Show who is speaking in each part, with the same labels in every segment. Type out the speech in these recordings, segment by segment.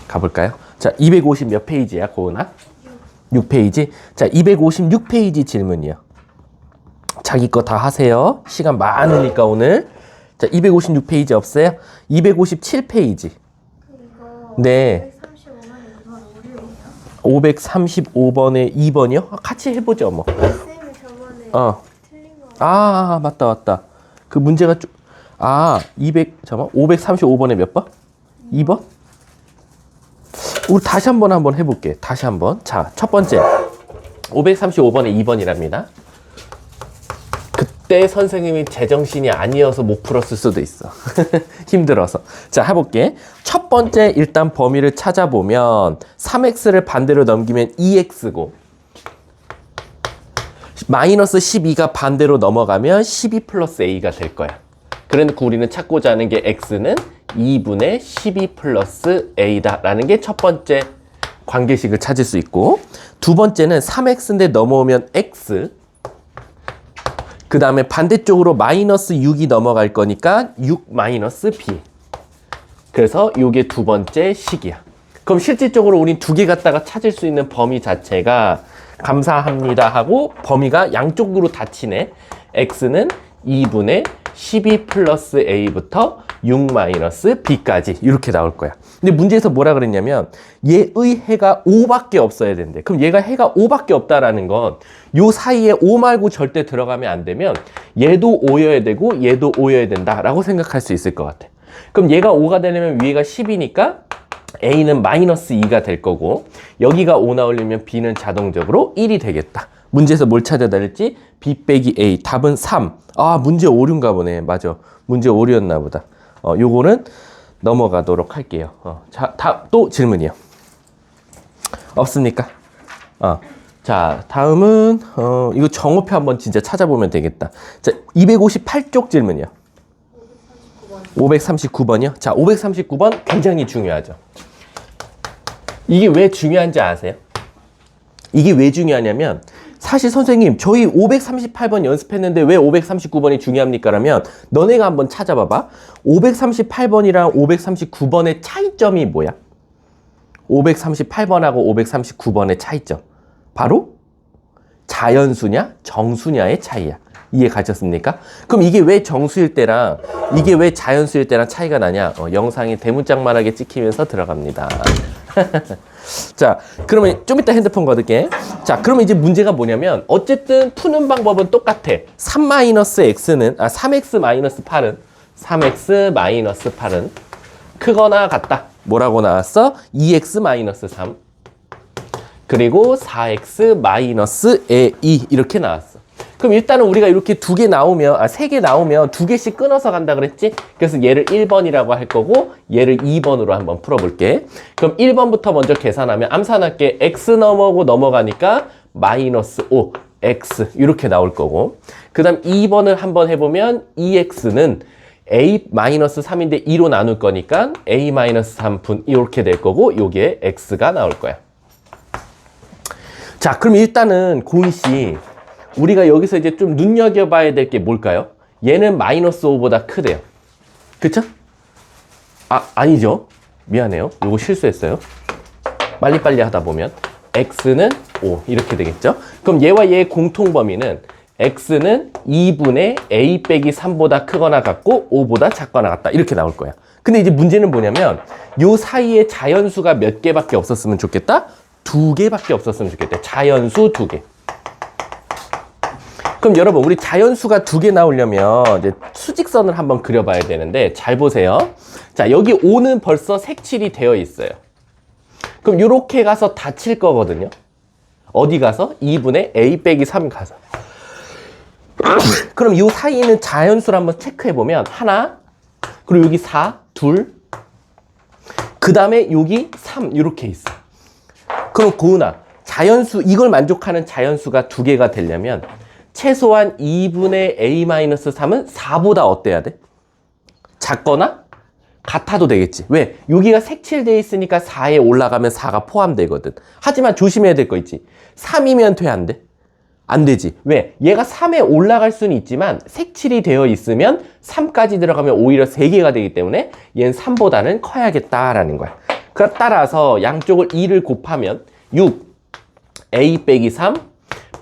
Speaker 1: 가볼까요? 자, 250 몇 페이지야, 고은아? 6페이지. 자, 256페이지 질문이요. 자기 거 다 하세요. 시간 많으니까 오늘. 자, 256페이지 없어요? 257페이지.
Speaker 2: 이거
Speaker 1: 네. 535번에 2번이요? 같이 해보죠, 뭐.
Speaker 2: 쌤이 저번에 틀린 거.
Speaker 1: 맞다. 그 문제가 좀, 535번에 몇 번? 2번? 우리 다시 한번 해볼게. 다시 한번. 자, 첫 번째. 535번에 2번이랍니다. 그때 선생님이 제정신이 아니어서 못 풀었을 수도 있어. 힘들어서. 자, 해볼게. 첫 번째 일단 범위를 찾아보면 3x를 반대로 넘기면 2x고 마이너스 12가 반대로 넘어가면 12 플러스 a가 될 거야. 그러니까 우리는 찾고자 하는 게 x는 2분의 12 플러스 a다 라는 게 첫 번째 관계식을 찾을 수 있고, 두 번째는 3x인데 넘어오면 x, 그 다음에 반대쪽으로 마이너스 6이 넘어갈 거니까 6 마이너스 b. 그래서 이게 두 번째 식이야. 그럼 실질적으로 우린 두 개 갖다가 찾을 수 있는 범위 자체가 감사합니다 하고 범위가 양쪽으로 닫히네. x는 2분의 12 플러스 a부터 6 마이너스 b까지 이렇게 나올 거야. 근데 문제에서 뭐라 그랬냐면 얘의 해가 5밖에 없어야 된대. 그럼 얘가 해가 5밖에 없다라는 건 요 사이에 5 말고 절대 들어가면 안 되면 얘도 5여야 되고 얘도 5여야 된다라고 생각할 수 있을 것 같아. 그럼 얘가 5가 되려면 위에가 10이니까 a는 마이너스 2가 될 거고, 여기가 5 나오려면 b는 자동적으로 1이 되겠다. 문제에서 뭘 찾아야 될지 b 빼기 a. 답은 3. 문제 오류인가 보네. 맞아. 문제 오류였나 보다. 요거는 넘어가도록 할게요. 자, 또 질문이요. 없습니까? 자, 다음은 이거 정오표 한번 진짜 찾아보면 되겠다. 자, 258쪽 질문이요. 539번이요. 자, 539번 굉장히 중요하죠. 이게 왜 중요한지 아세요? 이게 왜 중요하냐면, 사실 선생님 저희 538번 연습했는데 왜 539번이 중요합니까? 라면 너네가 한번 찾아봐봐. 538번이랑 539번의 차이점이 뭐야? 538번하고 539번의 차이점, 바로 자연수냐 정수냐의 차이야. 이해 가셨습니까? 그럼 이게 왜 정수일 때랑 이게 왜 자연수일 때랑 차이가 나냐? 영상이 대문짝만하게 찍히면서 들어갑니다. 자, 그러면 좀 이따 핸드폰 거둘게. 자, 그러면 이제 문제가 뭐냐면 어쨌든 푸는 방법은 똑같아. 3-x-8은 크거나 같다. 뭐라고 나왔어? 2x-3 그리고 4x-a2 이렇게 나왔어. 그럼 일단은 우리가 이렇게 두 개 나오면, 세 개 나오면 두 개씩 끊어서 간다 그랬지? 그래서 얘를 1번이라고 할 거고, 얘를 2번으로 한번 풀어볼게. 그럼 1번부터 먼저 계산하면 암산할게. x 넘어가니까 마이너스 5, x 이렇게 나올 거고, 그 다음 2번을 한번 해보면 2x는 a-3인데 2로 나눌 거니까 a-3분 이렇게 될 거고, 요게 x가 나올 거야. 자, 그럼 일단은 고은씨, 우리가 여기서 이제 좀 눈여겨봐야 될 게 뭘까요? 얘는 마이너스 5보다 크대요. 그쵸? 아니죠. 미안해요. 요거 실수했어요. 빨리빨리 하다 보면 x는 5 이렇게 되겠죠? 그럼 얘와 얘의 공통범위는 x는 2분의 a 빼기 3보다 크거나 같고 5보다 작거나 같다 이렇게 나올 거야. 근데 이제 문제는 뭐냐면 요 사이에 자연수가 몇 개밖에 없었으면 좋겠다? 2개밖에 없었으면 좋겠다. 자연수 2개. 그럼 여러분, 우리 자연수가 2개 나오려면 이제 수직선을 한번 그려봐야 되는데, 잘 보세요. 자, 여기 5는 벌써 색칠이 되어 있어요. 그럼 이렇게 가서 닫힐 거거든요. 어디 가서? 2분의 a 빼기 3 가서. 그럼 이 사이에 있는 자연수를 한번 체크해보면 하나, 그리고 여기 4, 둘, 그 다음에 여기 3 이렇게 있어. 그럼 고은아, 자연수, 이걸 만족하는 자연수가 2개가 되려면 최소한 2분의 a-3은 4보다 어때야 돼? 작거나 같아도 되겠지. 왜? 여기가 색칠되어 있으니까 4에 올라가면 4가 포함되거든. 하지만 조심해야 될 거 있지. 3이면 돼, 안 돼? 안 되지. 왜? 얘가 3에 올라갈 수는 있지만 색칠이 되어 있으면 3까지 들어가면 오히려 3개가 되기 때문에 얘는 3보다는 커야겠다라는 거야. 따라서 양쪽을 2를 곱하면 6, a 빼기 3,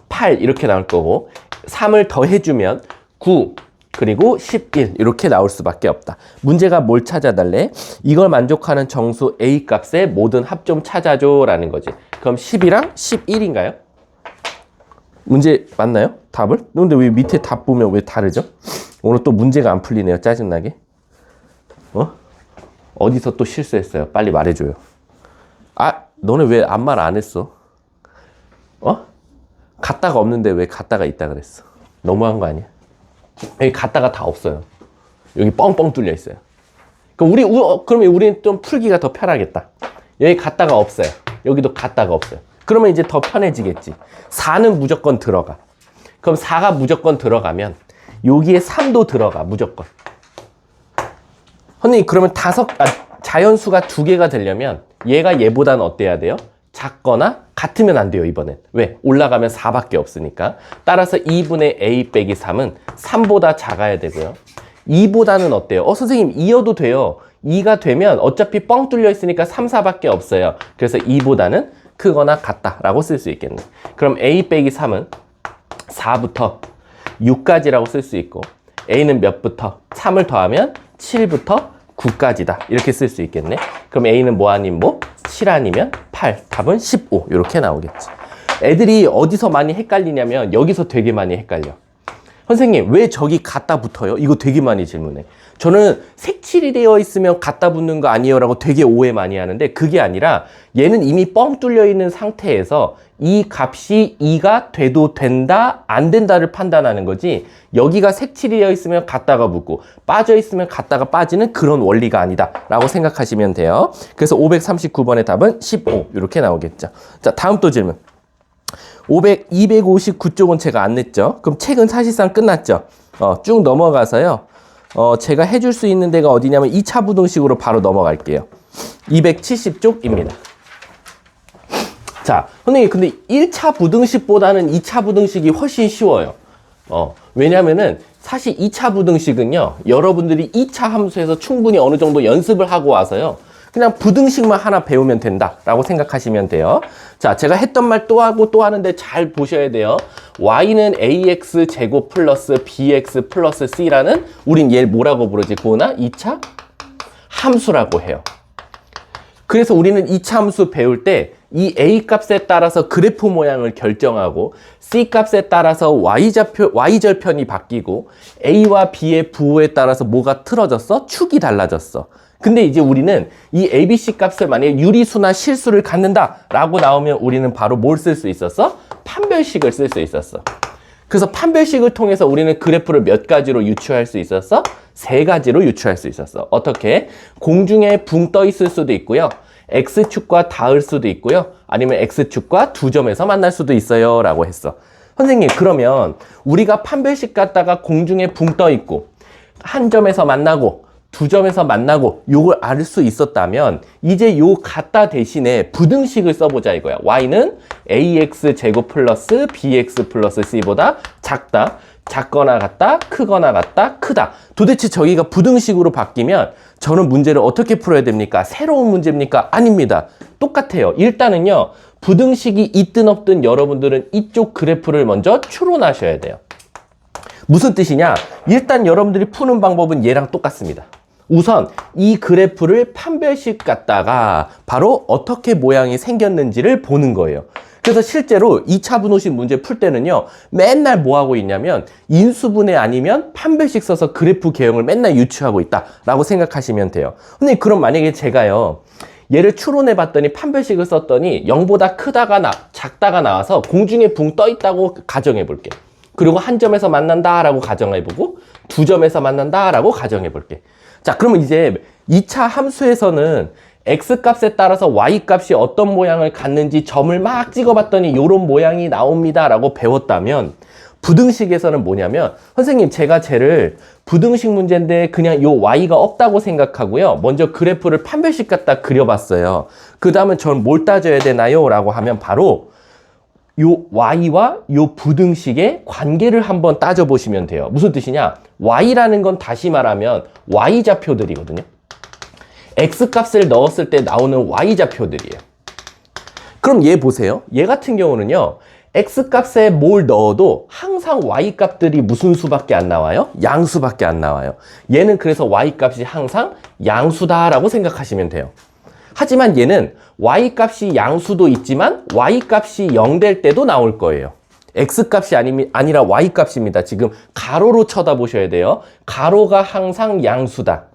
Speaker 1: 8 이렇게 나올 거고 3을 더해주면 9, 그리고 11 이렇게 나올 수밖에 없다. 문제가 뭘 찾아달래? 이걸 만족하는 정수 a 값의 모든 합 좀 찾아줘 라는 거지. 그럼 10이랑 11인가요? 문제 맞나요? 답을? 근데 왜 밑에 답 보면 왜 다르죠? 오늘 또 문제가 안 풀리네요. 짜증나게. 어디서 또 실수했어요? 빨리 말해줘요. 아, 너네 왜 아무 말 안 했어? 갔다가 없는데 왜 갔다가 있다 그랬어? 너무한 거 아니야? 여기 갔다가 다 없어요. 여기 뻥뻥 뚫려 있어요. 그러면 우리는 좀 풀기가 더 편하겠다. 여기 갔다가 없어요. 여기도 갔다가 없어요. 그러면 이제 더 편해지겠지. 4는 무조건 들어가. 그럼 4가 무조건 들어가면 여기에 3도 들어가, 무조건. 선생님, 그러면 자연수가 2개가 되려면 얘가 얘보다는 어때야 돼요? 작거나 같으면 안 돼요, 이번엔. 왜? 올라가면 4밖에 없으니까. 따라서 2분의 a 빼기 3은 3보다 작아야 되고요. 2보다는 어때요? 선생님, 2여도 돼요. 2가 되면 어차피 뻥 뚫려 있으니까 3, 4밖에 없어요. 그래서 2보다는 크거나 같다라고 쓸 수 있겠네. 그럼 a 빼기 3은 4부터 6까지라고 쓸 수 있고 a는 몇부터? 3을 더하면 7부터 9까지다. 이렇게 쓸 수 있겠네. 그럼 a는 뭐 아닌 뭐? 7 아니면 8. 답은 15. 이렇게 나오겠지. 애들이 어디서 많이 헷갈리냐면 여기서 되게 많이 헷갈려. 선생님, 왜 저기 갖다 붙어요? 이거 되게 많이 질문해. 저는 색칠이 되어 있으면 갖다 붙는 거 아니에요? 라고 되게 오해 많이 하는데 그게 아니라 얘는 이미 뻥 뚫려 있는 상태에서 이 값이 2가 돼도 된다, 안 된다를 판단하는 거지 여기가 색칠이 되어 있으면 갖다가 붙고 빠져 있으면 갖다가 빠지는 그런 원리가 아니다 라고 생각하시면 돼요. 그래서 539번의 답은 15 이렇게 나오겠죠. 자, 다음 또 질문. 259쪽은 제가 안 냈죠. 그럼 책은 사실상 끝났죠. 쭉 넘어가서요. 제가 해줄 수 있는 데가 어디냐면 2차 부등식으로 바로 넘어갈게요. 270쪽입니다. 자, 선생님, 근데 1차 부등식보다는 2차 부등식이 훨씬 쉬워요. 왜냐면은 사실 2차 부등식은요, 여러분들이 2차 함수에서 충분히 어느 정도 연습을 하고 와서요, 그냥 부등식만 하나 배우면 된다라고 생각하시면 돼요. 자, 제가 했던 말 또 하고 또 하는데 잘 보셔야 돼요. y는 ax 제곱 플러스 bx 플러스 c라는 우린 얘를 뭐라고 부르지? 고은아? 2차 함수라고 해요. 그래서 우리는 2차 함수 배울 때 이 a 값에 따라서 그래프 모양을 결정하고 c 값에 따라서 y절편이 바뀌고 a와 b의 부호에 따라서 뭐가 틀어졌어? 축이 달라졌어. 근데 이제 우리는 이 ABC 값을 만약에 유리수나 실수를 갖는다 라고 나오면 우리는 바로 뭘 쓸 수 있었어? 판별식을 쓸 수 있었어. 그래서 판별식을 통해서 우리는 그래프를 몇 가지로 유추할 수 있었어? 3가지로 유추할 수 있었어. 어떻게? 공중에 붕 떠 있을 수도 있고요. X축과 닿을 수도 있고요. 아니면 X축과 두 점에서 만날 수도 있어요 라고 했어. 선생님, 그러면 우리가 판별식 갖다가 공중에 붕 떠 있고 한 점에서 만나고 두 점에서 만나고 요걸 알 수 있었다면 이제 요 같다 대신에 부등식을 써보자 이거야. y는 ax 제곱 플러스 bx 플러스 c보다 작다, 작거나 같다, 크거나 같다, 크다. 도대체 저기가 부등식으로 바뀌면 저는 문제를 어떻게 풀어야 됩니까? 새로운 문제입니까? 아닙니다. 똑같아요. 일단은요, 부등식이 있든 없든 여러분들은 이쪽 그래프를 먼저 추론하셔야 돼요. 무슨 뜻이냐? 일단 여러분들이 푸는 방법은 얘랑 똑같습니다. 우선 이 그래프를 판별식 갖다가 바로 어떻게 모양이 생겼는지를 보는 거예요. 그래서 실제로 2차 분호식 문제 풀 때는요, 맨날 뭐 하고 있냐면 인수분해 아니면 판별식 써서 그래프 개형을 맨날 유추하고 있다라고 생각하시면 돼요. 근데 그럼 만약에 제가요, 얘를 추론해 봤더니 판별식을 썼더니 0보다 크다가 작다가 나와서 공중에 붕 떠 있다고 가정해 볼게. 그리고 한 점에서 만난다라고 가정해 보고 두 점에서 만난다라고 가정해 볼게. 자, 그러면 이제 2차 함수에서는 x값에 따라서 y값이 어떤 모양을 갖는지 점을 막 찍어봤더니 이런 모양이 나옵니다 라고 배웠다면 부등식에서는 뭐냐면, 선생님 제가 쟤를 부등식 문제인데 그냥 요 y가 없다고 생각하고요, 먼저 그래프를 판별식 갖다 그려봤어요. 그 다음에 전 뭘 따져야 되나요? 라고 하면 바로 요 y와 요 부등식의 관계를 한번 따져보시면 돼요. 무슨 뜻이냐? y라는 건 다시 말하면 y좌표들이거든요. x값을 넣었을 때 나오는 y좌표들이에요. 그럼 얘 보세요. 얘 같은 경우는요. x값에 뭘 넣어도 항상 y값들이 무슨 수밖에 안 나와요? 양수밖에 안 나와요. 얘는 그래서 y값이 항상 양수다라고 생각하시면 돼요. 하지만 얘는 y값이 양수도 있지만 y값이 0 될 때도 나올 거예요. x값이 아니라 y값입니다. 지금 가로로 쳐다보셔야 돼요. 가로가 항상 양수다.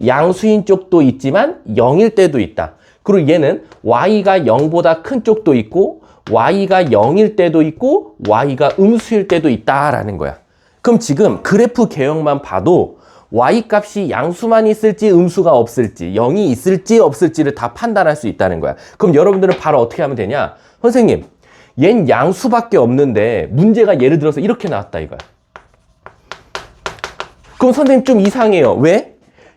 Speaker 1: 양수인 쪽도 있지만 0일 때도 있다. 그리고 얘는 y가 0보다 큰 쪽도 있고 y가 0일 때도 있고 y가 음수일 때도 있다라는 거야. 그럼 지금 그래프 개형만 봐도 y값이 양수만 있을지 음수가 없을지 0이 있을지 없을지를 다 판단할 수 있다는 거야. 그럼 여러분들은 바로 어떻게 하면 되냐? 선생님, 얜 양수밖에 없는데 문제가 예를 들어서 이렇게 나왔다 이거야. 그럼 선생님 좀 이상해요. 왜?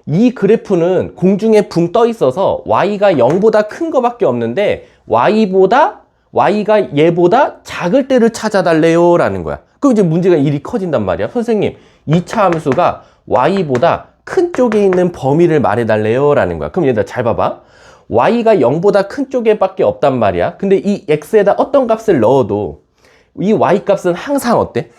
Speaker 1: 이 그래프는 공중에 붕 떠 있어서 y가 0보다 큰 거밖에 없는데 y가 얘보다 작을 때를 찾아달래요 라는 거야. 그럼 이제 문제가 일이 커진단 말이야. 선생님, 2차 함수가 y보다 큰 쪽에 있는 범위를 말해달래요 라는 거야. 그럼 얘들아 잘 봐봐. y가 0보다 큰 쪽에 밖에 없단 말이야. 근데 이 x에다 어떤 값을 넣어도 이 y값은 항상 어때?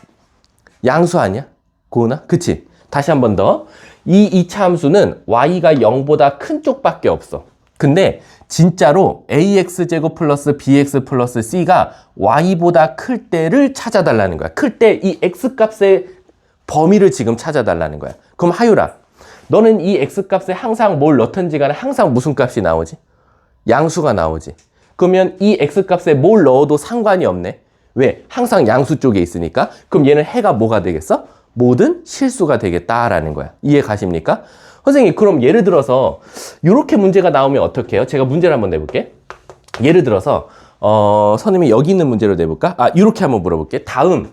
Speaker 1: 양수 아니야? 고은아? 그치? 다시 한 번 더. 이 2차 함수는 y가 0보다 큰 쪽밖에 없어. 근데 진짜로 ax제곱 플러스 bx 플러스 c가 y보다 클 때를 찾아달라는 거야. 클 때 이 x값의 범위를 지금 찾아달라는 거야. 그럼 하유라, 너는 이 x값에 항상 뭘 넣든지 간에 항상 무슨 값이 나오지? 양수가 나오지. 그러면 이 x값에 뭘 넣어도 상관이 없네. 왜? 항상 양수 쪽에 있으니까. 그럼 얘는 해가 뭐가 되겠어? 모든 실수가 되겠다라는 거야. 이해 가십니까? 선생님, 그럼 예를 들어서 이렇게 문제가 나오면 어떻게 해요? 제가 문제를 한번 내볼게. 예를 들어서 선생님이 여기 있는 문제로 내볼까? 이렇게 한번 물어볼게. 다음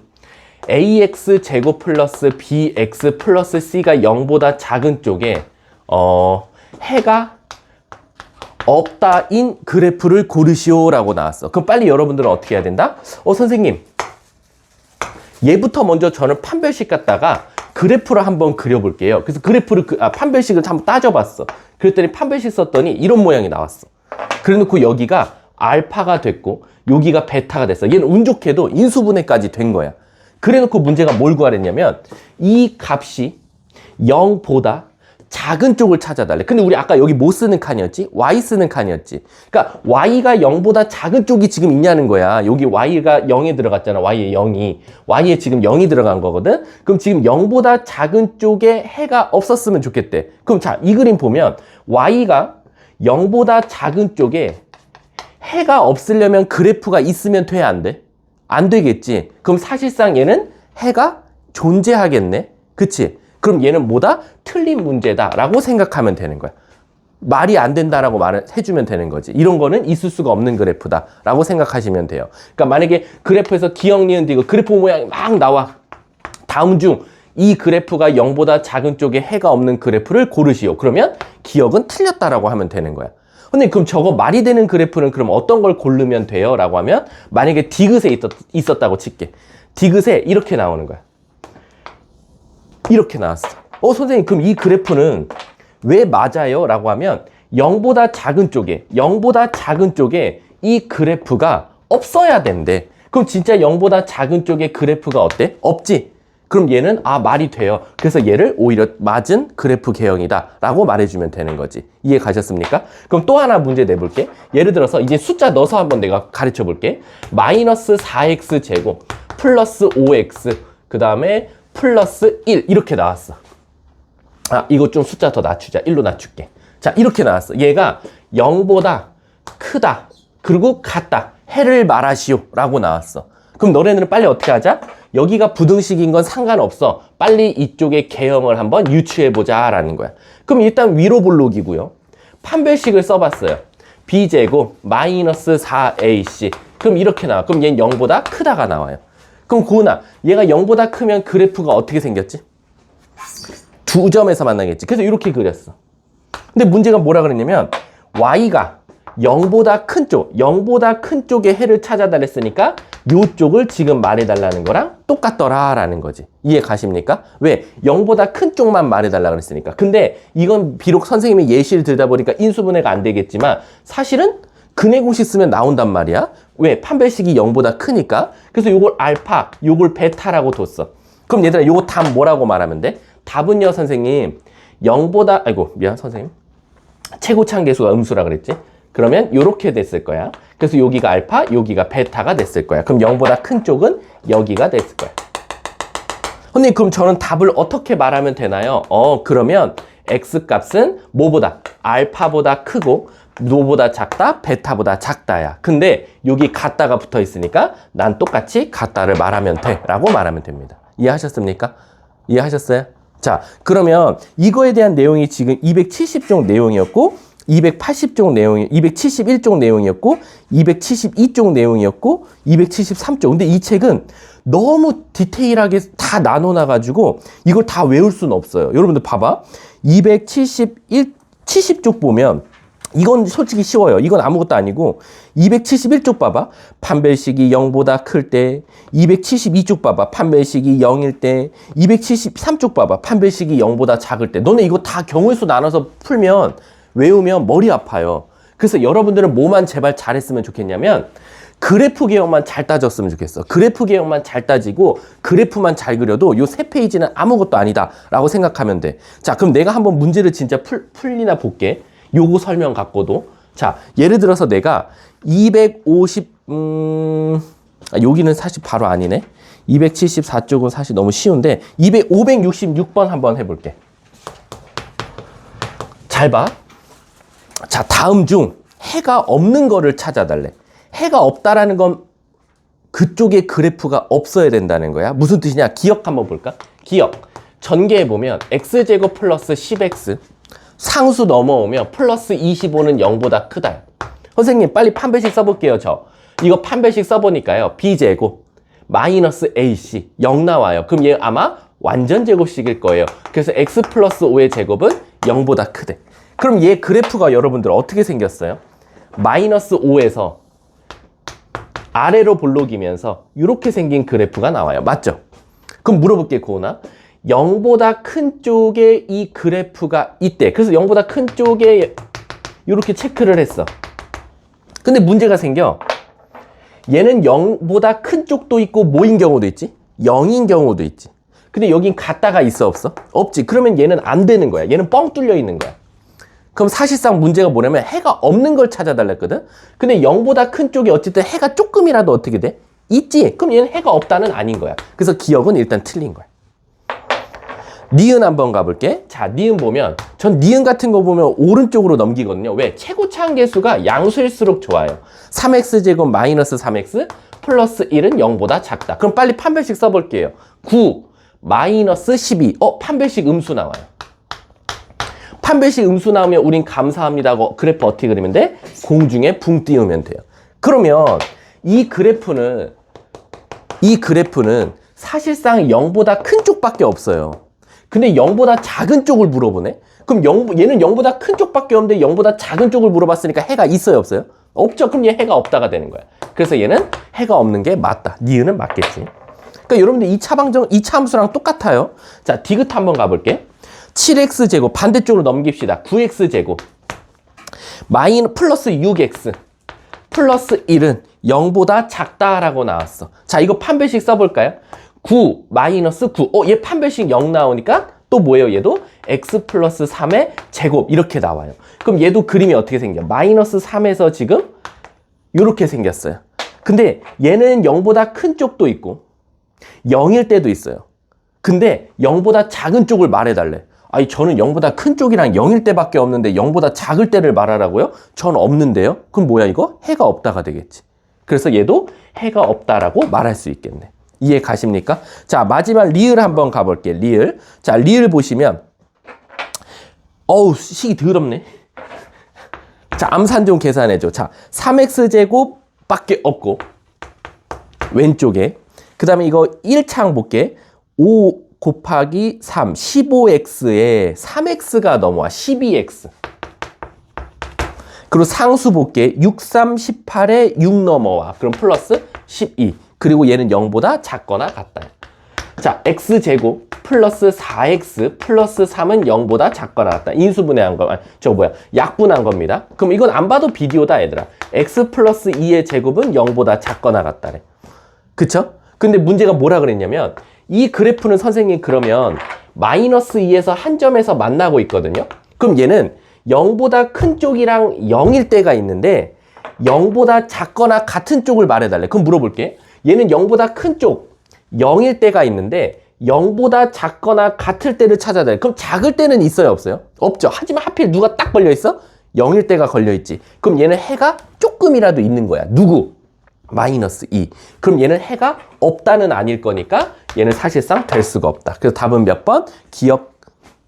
Speaker 1: ax 제곱 플러스 bx 플러스 c가 0보다 작은 쪽에 해가 없다인 그래프를 고르시오라고 나왔어. 그럼 빨리 여러분들은 어떻게 해야 된다? 선생님, 얘부터 먼저 저는 판별식 갖다가 그래프를 한번 그려볼게요. 그래서 그래프를 판별식을 한번 따져봤어. 그랬더니 판별식 썼더니 이런 모양이 나왔어. 그래놓고 여기가 알파가 됐고 여기가 베타가 됐어. 얘는 운 좋게도 인수분해까지 된 거야. 그래놓고 문제가 뭘 구하랬냐면 이 값이 0보다 작은 쪽을 찾아달래. 근데 우리 아까 여기 뭐 쓰는 칸이었지? y 쓰는 칸이었지. 그러니까 y가 0보다 작은 쪽이 지금 있냐는 거야. 여기 y가 0에 들어갔잖아. y에 0이. y에 지금 0이 들어간 거거든. 그럼 지금 0보다 작은 쪽에 해가 없었으면 좋겠대. 그럼 자, 이 그림 보면 y가 0보다 작은 쪽에 해가 없으려면 그래프가 있으면 돼, 안 돼? 안 되겠지. 그럼 사실상 얘는 해가 존재하겠네. 그치? 그럼 얘는 뭐다? 틀린 문제다라고 생각하면 되는 거야. 말이 안 된다라고 말을 해주면 되는 거지. 이런 거는 있을 수가 없는 그래프다라고 생각하시면 돼요. 그러니까 만약에 그래프에서 기억, 니은, 디귿 그래프 모양이 막 나와. 다음 중 이 그래프가 0보다 작은 쪽에 해가 없는 그래프를 고르시오. 그러면 기억은 틀렸다라고 하면 되는 거야. 근데 그럼 저거 말이 되는 그래프는 그럼 어떤 걸 고르면 돼요? 라고 하면 만약에 디귿에 있었다고 칠게. 디귿에 이렇게 나오는 거야. 이렇게 나왔어. 선생님, 그럼 이 그래프는 왜 맞아요? 라고 하면 0보다 작은 쪽에 이 그래프가 없어야 된대. 그럼 진짜 0보다 작은 쪽에 그래프가 어때? 없지? 그럼 얘는 말이 돼요. 그래서 얘를 오히려 맞은 그래프 개형이다 라고 말해주면 되는 거지. 이해 가셨습니까? 그럼 또 하나 문제 내볼게. 예를 들어서 이제 숫자 넣어서 한번 내가 가르쳐 볼게. 마이너스 4x 제곱 플러스 5x 그 다음에 플러스 1 이렇게 나왔어. 이거 좀 숫자 더 낮추자. 1로 낮출게. 자, 이렇게 나왔어. 얘가 0보다 크다. 그리고 같다. 해를 말하시오 라고 나왔어. 그럼 너네들은 빨리 어떻게 하자? 여기가 부등식인 건 상관없어. 빨리 이쪽에 개형을 한번 유추해보자 라는 거야. 그럼 일단 위로 볼록이고요. 판별식을 써봤어요. b제곱 마이너스 4ac. 그럼 이렇게 나와. 그럼 얘는 0보다 크다가 나와요. 그럼 고은아, 얘가 0보다 크면 그래프가 어떻게 생겼지? 두 점에서 만나겠지. 그래서 이렇게 그렸어. 근데 문제가 뭐라 그랬냐면 y가 0보다 큰 쪽, 0보다 큰 쪽의 해를 찾아달랬으니까 요쪽을 지금 말해달라는 거랑 똑같더라 라는 거지. 이해 가십니까? 왜? 0보다 큰 쪽만 말해달라 그랬으니까. 근데 이건 비록 선생님이 예시를 들다 보니까 인수분해가 안 되겠지만 사실은 근해 공식 쓰면 나온단 말이야. 왜? 판별식이 0보다 크니까. 그래서 요걸 알파, 요걸 베타라고 뒀어. 그럼 얘들아 요거 답 뭐라고 말하면 돼? 답은요 선생님 0보다 아이고 미안 선생님 최고차항 계수가 음수라 그랬지? 그러면 요렇게 됐을 거야. 그래서 여기가 알파, 여기가 베타가 됐을 거야. 그럼 0보다 큰 쪽은 여기가 됐을 거야. 선생님 그럼 저는 답을 어떻게 말하면 되나요? 그러면 X값은 뭐보다? 알파보다 크고 노보다 작다, 베타보다 작다야. 근데 여기 같다가 붙어 있으니까 난 똑같이 같다를 말하면 돼 라고 말하면 됩니다. 이해하셨습니까? 이해하셨어요? 자, 그러면 이거에 대한 내용이 지금 270쪽 내용이었고 280쪽 내용이 271쪽 내용이었고 272쪽 내용이었고 273쪽. 근데 이 책은 너무 디테일하게 다 나눠놔 가지고 이걸 다 외울 수는 없어요. 여러분들 봐봐. 70쪽 보면 이건 솔직히 쉬워요. 이건 아무것도 아니고 271쪽 봐봐. 판별식이 0보다 클 때 272쪽 봐봐. 판별식이 0일 때 273쪽 봐봐. 판별식이 0보다 작을 때 너네 이거 다 경우의 수 나눠서 풀면 외우면 머리 아파요. 그래서 여러분들은 뭐만 제발 잘했으면 좋겠냐면 그래프 개혁만 잘 따졌으면 좋겠어. 그래프 개혁만 잘 따지고 그래프만 잘 그려도 요 세 페이지는 아무것도 아니다 라고 생각하면 돼. 자, 그럼 내가 한번 문제를 진짜 풀리나 볼게. 요거 설명 갖고도. 자, 예를 들어서 내가 여기는 사실 바로 아니네. 274쪽은 사실 너무 쉬운데 566번 한번 해볼게. 잘 봐. 자, 다음 중 해가 없는 거를 찾아달래. 해가 없다라는 건 그쪽에 그래프가 없어야 된다는 거야. 무슨 뜻이냐? 기억 한번 볼까? 기억. 전개해 보면 x제곱 플러스 10x 상수 넘어오면 플러스 25는 0보다 크다. 선생님 빨리 판별식 써볼게요. 이거 판별식 써보니까요. b제곱 마이너스 ac 0 나와요. 그럼 얘 아마 완전 제곱식일 거예요. 그래서 x 플러스 5의 제곱은 0보다 크대. 그럼 얘 그래프가 여러분들 어떻게 생겼어요? 마이너스 5에서 아래로 볼록이면서 이렇게 생긴 그래프가 나와요. 맞죠? 그럼 물어볼게 고은아. 0보다 큰 쪽에 이 그래프가 있대. 그래서 0보다 큰 쪽에 이렇게 체크를 했어. 근데 문제가 생겨. 얘는 0보다 큰 쪽도 있고 뭐인 경우도 있지? 0인 경우도 있지. 근데 여긴 같다가 있어 없어? 없지. 그러면 얘는 안 되는 거야. 얘는 뻥 뚫려 있는 거야. 그럼 사실상 문제가 뭐냐면 해가 없는 걸 찾아달랬거든? 근데 0보다 큰 쪽이 어쨌든 해가 조금이라도 어떻게 돼? 있지? 그럼 얘는 해가 없다는 아닌 거야. 그래서 기억은 일단 틀린 거야. 니은 한번 가볼게. 자, 니은 보면 전 니은 같은 거 보면 오른쪽으로 넘기거든요. 왜? 최고차항 계수가 양수일수록 좋아요. 3x제곱 마이너스 3x 플러스 1은 0보다 작다. 그럼 빨리 판별식 써볼게요. 9 마이너스 12. 판별식 음수 나와요. 판별식 음수 나오면 우린 감사합니다 하고 그래프 어떻게 그리면 돼? 공중에 붕 띄우면 돼요. 그러면 이 그래프는 사실상 0보다 큰 쪽밖에 없어요. 근데 0보다 작은 쪽을 물어보네? 그럼 얘는 0보다 큰 쪽밖에 없는데 0보다 작은 쪽을 물어봤으니까 해가 있어요 없어요? 없죠. 그럼 얘 해가 없다가 되는 거야. 그래서 얘는 해가 없는 게 맞다. 니은은 맞겠지. 그러니까 여러분들 2차 함수랑 똑같아요. 자, 디귿 한번 가볼게. 7x제곱 반대쪽으로 넘깁시다. 9x제곱 플러스 6x 플러스 1은 0보다 작다라고 나왔어. 자, 이거 판별식 써볼까요? 9 마이너스 9. 얘 판별식 0 나오니까 또 뭐예요? 얘도 x 플러스 3의 제곱 이렇게 나와요. 그럼 얘도 그림이 어떻게 생겨? 마이너스 3에서 지금 이렇게 생겼어요. 근데 얘는 0보다 큰 쪽도 있고 0일 때도 있어요. 근데 0보다 작은 쪽을 말해달래. 아니 저는 0보다 큰 쪽이랑 0일 때밖에 없는데 0보다 작을 때를 말하라고요? 전 없는데요? 그럼 뭐야 이거? 해가 없다가 되겠지. 그래서 얘도 해가 없다라고 말할 수 있겠네. 이해 가십니까? 자, 마지막 리을 한번 가볼게. 리을. 자, 리을 보시면 식이 더럽네. 자, 암산 좀 계산해줘. 자, 3x제곱 밖에 없고 왼쪽에 그 다음에 이거 1차항 볼게. 5 곱하기 3, 15x에 3x가 넘어와. 12x. 그리고 상수 볼게. 6, 3, 18에 6 넘어와. 그럼 플러스 12. 그리고 얘는 0보다 작거나 같다. 자, x제곱 플러스 4x 플러스 3은 0보다 작거나 같다. 인수분해한 거, 약분한 겁니다. 그럼 이건 안 봐도 비디오다, 얘들아. x 플러스 2의 제곱은 0보다 작거나 같다래. 그쵸? 근데 문제가 뭐라 그랬냐면, 이 그래프는 선생님 그러면 마이너스 2에서 한 점에서 만나고 있거든요. 그럼 얘는 0보다 큰 쪽이랑 0일 때가 있는데 0보다 작거나 같은 쪽을 말해달래. 그럼 물어볼게. 얘는 0보다 큰 쪽 0일 때가 있는데 0보다 작거나 같을 때를 찾아달래. 그럼 작을 때는 있어요, 없어요? 없죠. 하지만 하필 누가 딱 걸려있어? 0일 때가 걸려있지. 그럼 얘는 해가 조금이라도 있는 거야. 누구? 마이너스 2. 그럼 얘는 해가 없다는 아닐 거니까 얘는 사실상 될 수가 없다. 그래서 답은 몇 번? 기억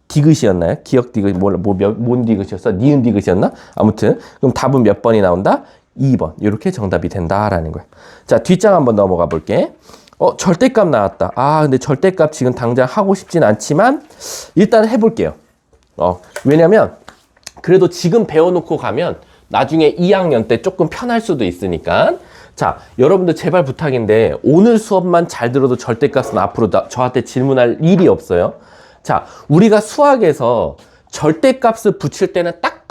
Speaker 1: 디귿이었나요? 기억 디귿, 뭔 디귿이었어? 니은 디귿이었나? 아무튼 그럼 답은 몇 번이 나온다? 2번. 이렇게 정답이 된다라는 거야. 자, 뒷장 한번 넘어가 볼게. 절대값 나왔다. 근데 절대값 지금 당장 하고 싶진 않지만 일단 해볼게요. 왜냐면 그래도 지금 배워놓고 가면 나중에 2학년 때 조금 편할 수도 있으니까. 자, 여러분들 제발 부탁인데 오늘 수업만 잘 들어도 절대값은 앞으로 저한테 질문할 일이 없어요. 자, 우리가 수학에서 절대값을 붙일 때는 딱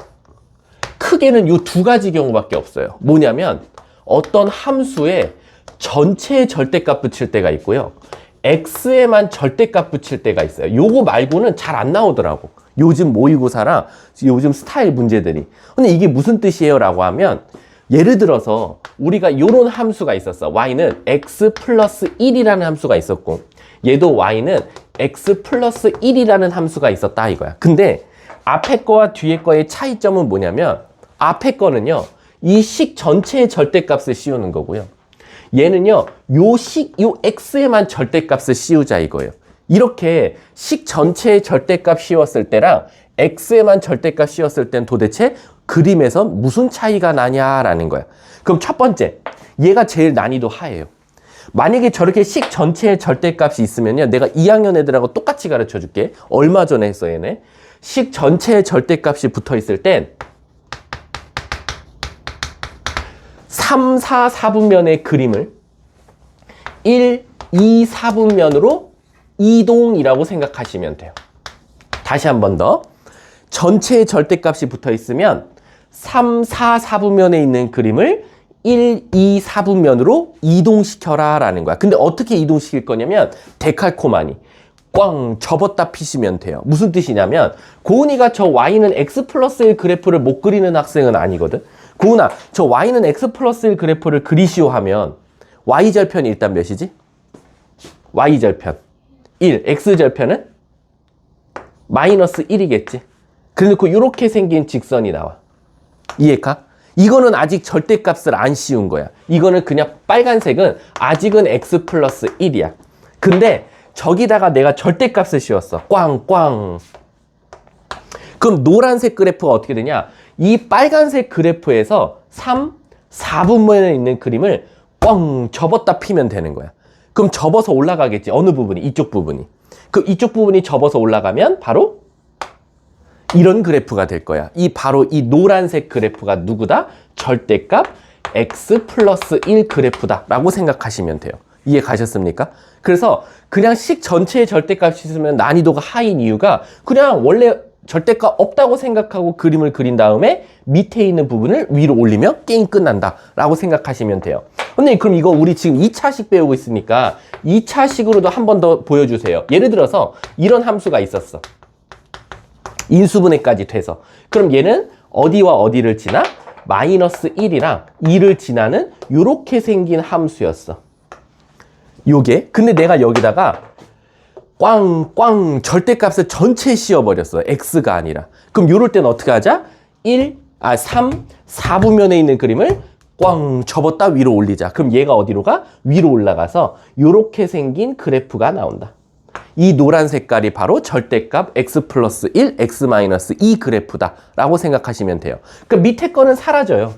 Speaker 1: 크게는 요 두 가지 경우밖에 없어요. 뭐냐면 어떤 함수에 전체의 절대값 붙일 때가 있고요. x에만 절대값 붙일 때가 있어요. 요거 말고는 잘 안 나오더라고. 요즘 모의고사랑 요즘 스타일 문제들이. 근데 이게 무슨 뜻이에요? 라고 하면 예를 들어서 우리가 요런 함수가 있었어. y는 x 플러스 1이라는 함수가 있었고 얘도 y는 x 플러스 1이라는 함수가 있었다 이거야. 근데 앞에 거와 뒤에 거의 차이점은 뭐냐면 앞에 거는요. 이 식 전체의 절대값을 씌우는 거고요. 얘는요. 요 x에만 절대값을 씌우자 이거예요. 이렇게 식 전체의 절대값 씌웠을 때랑 x에만 절대값 씌웠을 땐 도대체 그림에서 무슨 차이가 나냐라는 거야. 그럼 첫 번째, 얘가 제일 난이도 하예요. 만약에 저렇게 식 전체의 절대값이 있으면요. 내가 2학년 애들하고 똑같이 가르쳐 줄게. 얼마 전에 했어, 얘네. 식 전체의 절대값이 붙어 있을 땐 3, 4, 4분면의 그림을 1, 2, 4분면으로 이동이라고 생각하시면 돼요. 다시 한 번 더. 전체의 절대값이 붙어 있으면 3, 4, 4분면에 있는 그림을 1, 2, 4분면으로 이동시켜라 라는 거야. 근데 어떻게 이동시킬 거냐면 데칼코마니 꽝 접었다 피시면 돼요. 무슨 뜻이냐면 고은이가 저 y는 x 플러스 1 그래프를 못 그리는 학생은 아니거든. 고은아, 저 y는 x 플러스 1 그래프를 그리시오 하면 y절편이 일단 몇이지? y절편 1, x절편은 마이너스 1이겠지. 그래놓고 이렇게 생긴 직선이 나와. 이해가? 이거는 아직 절대값을 안 씌운 거야. 이거는 그냥 빨간색은 아직은 x 플러스 1이야. 근데 저기다가 내가 절대값을 씌웠어. 꽝꽝. 그럼 노란색 그래프가 어떻게 되냐? 이 빨간색 그래프에서 3, 4분면에 있는 그림을 꽝 접었다 피면 되는 거야. 그럼 접어서 올라가겠지. 어느 부분이? 이쪽 부분이. 그 이쪽 부분이 접어서 올라가면 바로 이런 그래프가 될 거야. 바로 이 노란색 그래프가 누구다? 절대값 x 플러스 1 그래프다 라고 생각하시면 돼요. 이해 가셨습니까? 그래서 그냥 식 전체의 절대값이 있으면 난이도가 하인 이유가 그냥 원래 절대값 없다고 생각하고 그림을 그린 다음에 밑에 있는 부분을 위로 올리면 게임 끝난다 라고 생각하시면 돼요. 근데 그럼 이거 우리 지금 2차식 배우고 있으니까 2차식으로도 한 번 더 보여주세요. 예를 들어서 이런 함수가 있었어. 인수분해까지 돼서. 그럼 얘는 어디와 어디를 지나? 마이너스 1이랑 2를 지나는 요렇게 생긴 함수였어. 요게. 근데 내가 여기다가 꽝꽝 절대값을 전체 씌워버렸어. x가 아니라. 그럼 요럴 땐 어떻게 하자? 3, 4분면에 있는 그림을 꽝 접었다 위로 올리자. 그럼 얘가 어디로 가? 위로 올라가서 요렇게 생긴 그래프가 나온다. 이 노란 색깔이 바로 절대값 x 플러스 1, x 마이너스 2 그래프다 라고 생각하시면 돼요. 그 밑에 거는 사라져요.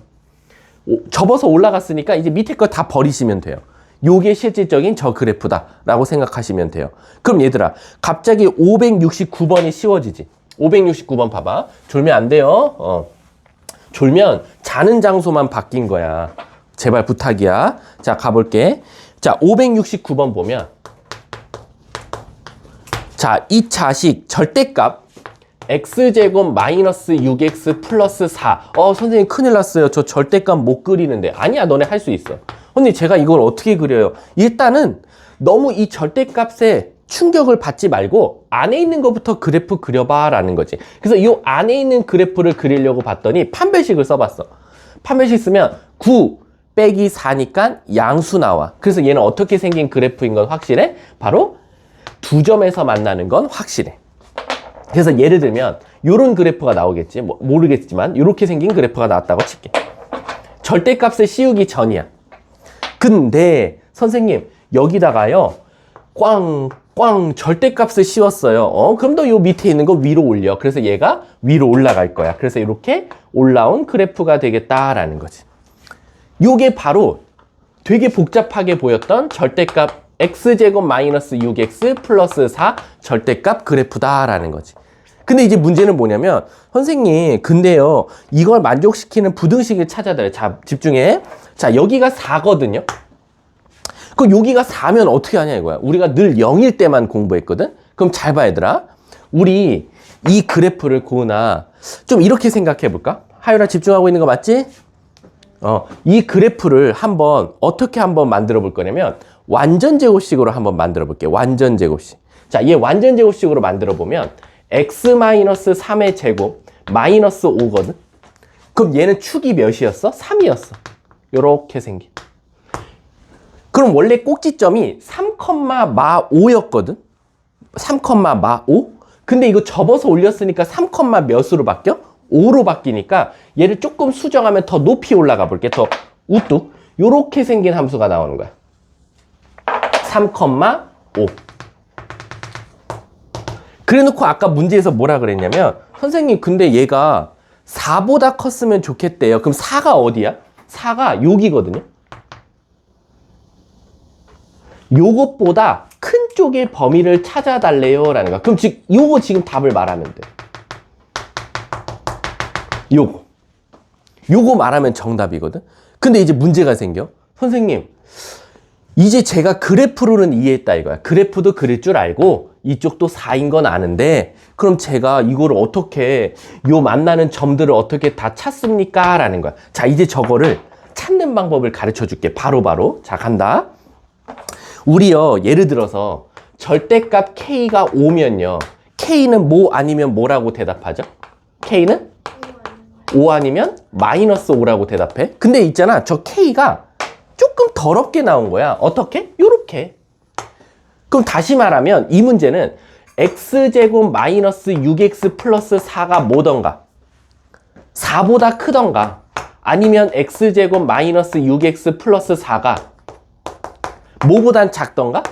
Speaker 1: 접어서 올라갔으니까 이제 밑에 거 다 버리시면 돼요. 요게 실질적인 저 그래프다 라고 생각하시면 돼요. 그럼 얘들아, 갑자기 569번이 씌워지지. 569번 봐봐. 졸면 안 돼요. 졸면 자는 장소만 바뀐 거야. 제발 부탁이야. 자, 가볼게. 자, 569번 보면 자, 이 차식 절대값 x제곱 마이너스 6x 플러스 4. 선생님 큰일 났어요. 저 절대값 못 그리는데. 아니야, 너네 할 수 있어. 언니, 제가 이걸 어떻게 그려요? 일단은 너무 이 절대값에 충격을 받지 말고 안에 있는 것부터 그래프 그려봐 라는 거지. 그래서 이 안에 있는 그래프를 그리려고 봤더니 판별식을 써봤어. 판별식 쓰면 9 빼기 4니까 양수 나와. 그래서 얘는 어떻게 생긴 그래프인 건 확실해? 바로 두 점에서 만나는 건 확실해. 그래서 예를 들면 이런 그래프가 나오겠지. 모르겠지만 이렇게 생긴 그래프가 나왔다고 칠게. 절대값을 씌우기 전이야. 근데 선생님 여기다가요 꽝 절대값을 씌웠어요. 그럼 너 요 밑에 있는 거 위로 올려. 그래서 얘가 위로 올라갈 거야. 그래서 이렇게 올라온 그래프가 되겠다라는 거지. 요게 바로 되게 복잡하게 보였던 절대값 x제곱 마이너스 6x 플러스 4 절대값 그래프다라는 거지. 근데 이제 문제는 뭐냐면 선생님 근데요 이걸 만족시키는 부등식을 찾아야. 자, 집중해. 자, 여기가 4거든요. 그럼 여기가 4면 어떻게 하냐 이거야. 우리가 늘 0일 때만 공부했거든. 그럼 잘 봐 얘들아. 우리 이 그래프를 고은아 좀 이렇게 생각해 볼까? 하율아 집중하고 있는 거 맞지? 이 그래프를 어떻게 한번 만들어 볼 거냐면 완전 제곱식으로 한번 만들어 볼게. 완전 제곱식. 자, 얘 완전 제곱식으로 만들어 보면 x-3의 제곱 마이너스 5거든. 그럼 얘는 축이 몇이었어? 3이었어. 요렇게 생긴. 그럼 원래 꼭지점이 3,5였거든. 3,5? 근데 이거 접어서 올렸으니까 3, 몇으로 바뀌어? 5로 바뀌니까 얘를 조금 수정하면 더 높이 올라가 볼게. 더 우뚝. 요렇게 생긴 함수가 나오는 거야. 3,5. 그래 놓고 아까 문제에서 뭐라 그랬냐면 선생님 근데 얘가 4보다 컸으면 좋겠대요. 그럼 4가 어디야? 4가 여기거든요. 요것보다 큰 쪽의 범위를 찾아달래요 라는 거야. 그럼 요거 지금 답을 말하면 돼. 요거 말하면 정답이거든. 근데 이제 문제가 생겨. 선생님 이제 제가 그래프로는 이해했다 이거야. 그래프도 그릴 줄 알고 이쪽도 4인 건 아는데 그럼 제가 이거를 어떻게 요 만나는 점들을 어떻게 다 찾습니까? 라는 거야. 자, 이제 저거를 찾는 방법을 가르쳐 줄게. 바로. 자, 간다. 우리요 예를 들어서 절대값 k가 5면요. k는 뭐 아니면 뭐라고 대답하죠? k는 5 아니면 마이너스 5라고 대답해. 근데 있잖아 저 k가 조금 더럽게 나온 거야. 어떻게? 요렇게. 그럼 다시 말하면 이 문제는 x제곱 마이너스 6x 플러스 4가 뭐던가 4보다 크던가 아니면 x제곱 마이너스 6x 플러스 4가 뭐보단 작던가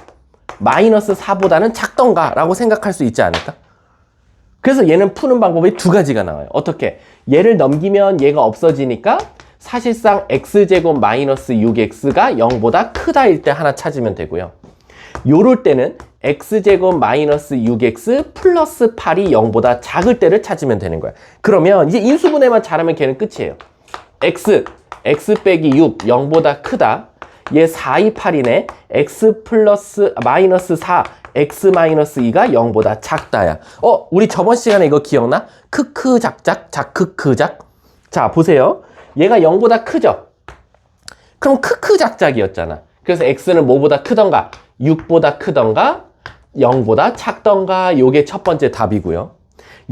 Speaker 1: 마이너스 4보다는 작던가 라고 생각할 수 있지 않을까? 그래서 얘는 푸는 방법이 두 가지가 나와요. 어떻게? 얘를 넘기면 얘가 없어지니까 사실상 x제곱 마이너스 6x가 0보다 크다일 때 하나 찾으면 되고요. 요럴 때는 x제곱 마이너스 6x 플러스 8이 0보다 작을 때를 찾으면 되는 거야. 그러면 이제 인수분해만 잘하면 걔는 끝이에요. x 빼기 6 0보다 크다. 얘 4, 2, 8이네. x 플러스 마이너스 4 x 마이너스 2가 0보다 작다야. 우리 저번 시간에 이거 기억나? 크크 작작 작크크 작. 자, 보세요. 얘가 0보다 크죠? 그럼 크크 작작이었잖아. 그래서 x는 뭐보다 크던가? 6보다 크던가? 0보다 작던가? 요게 첫 번째 답이고요.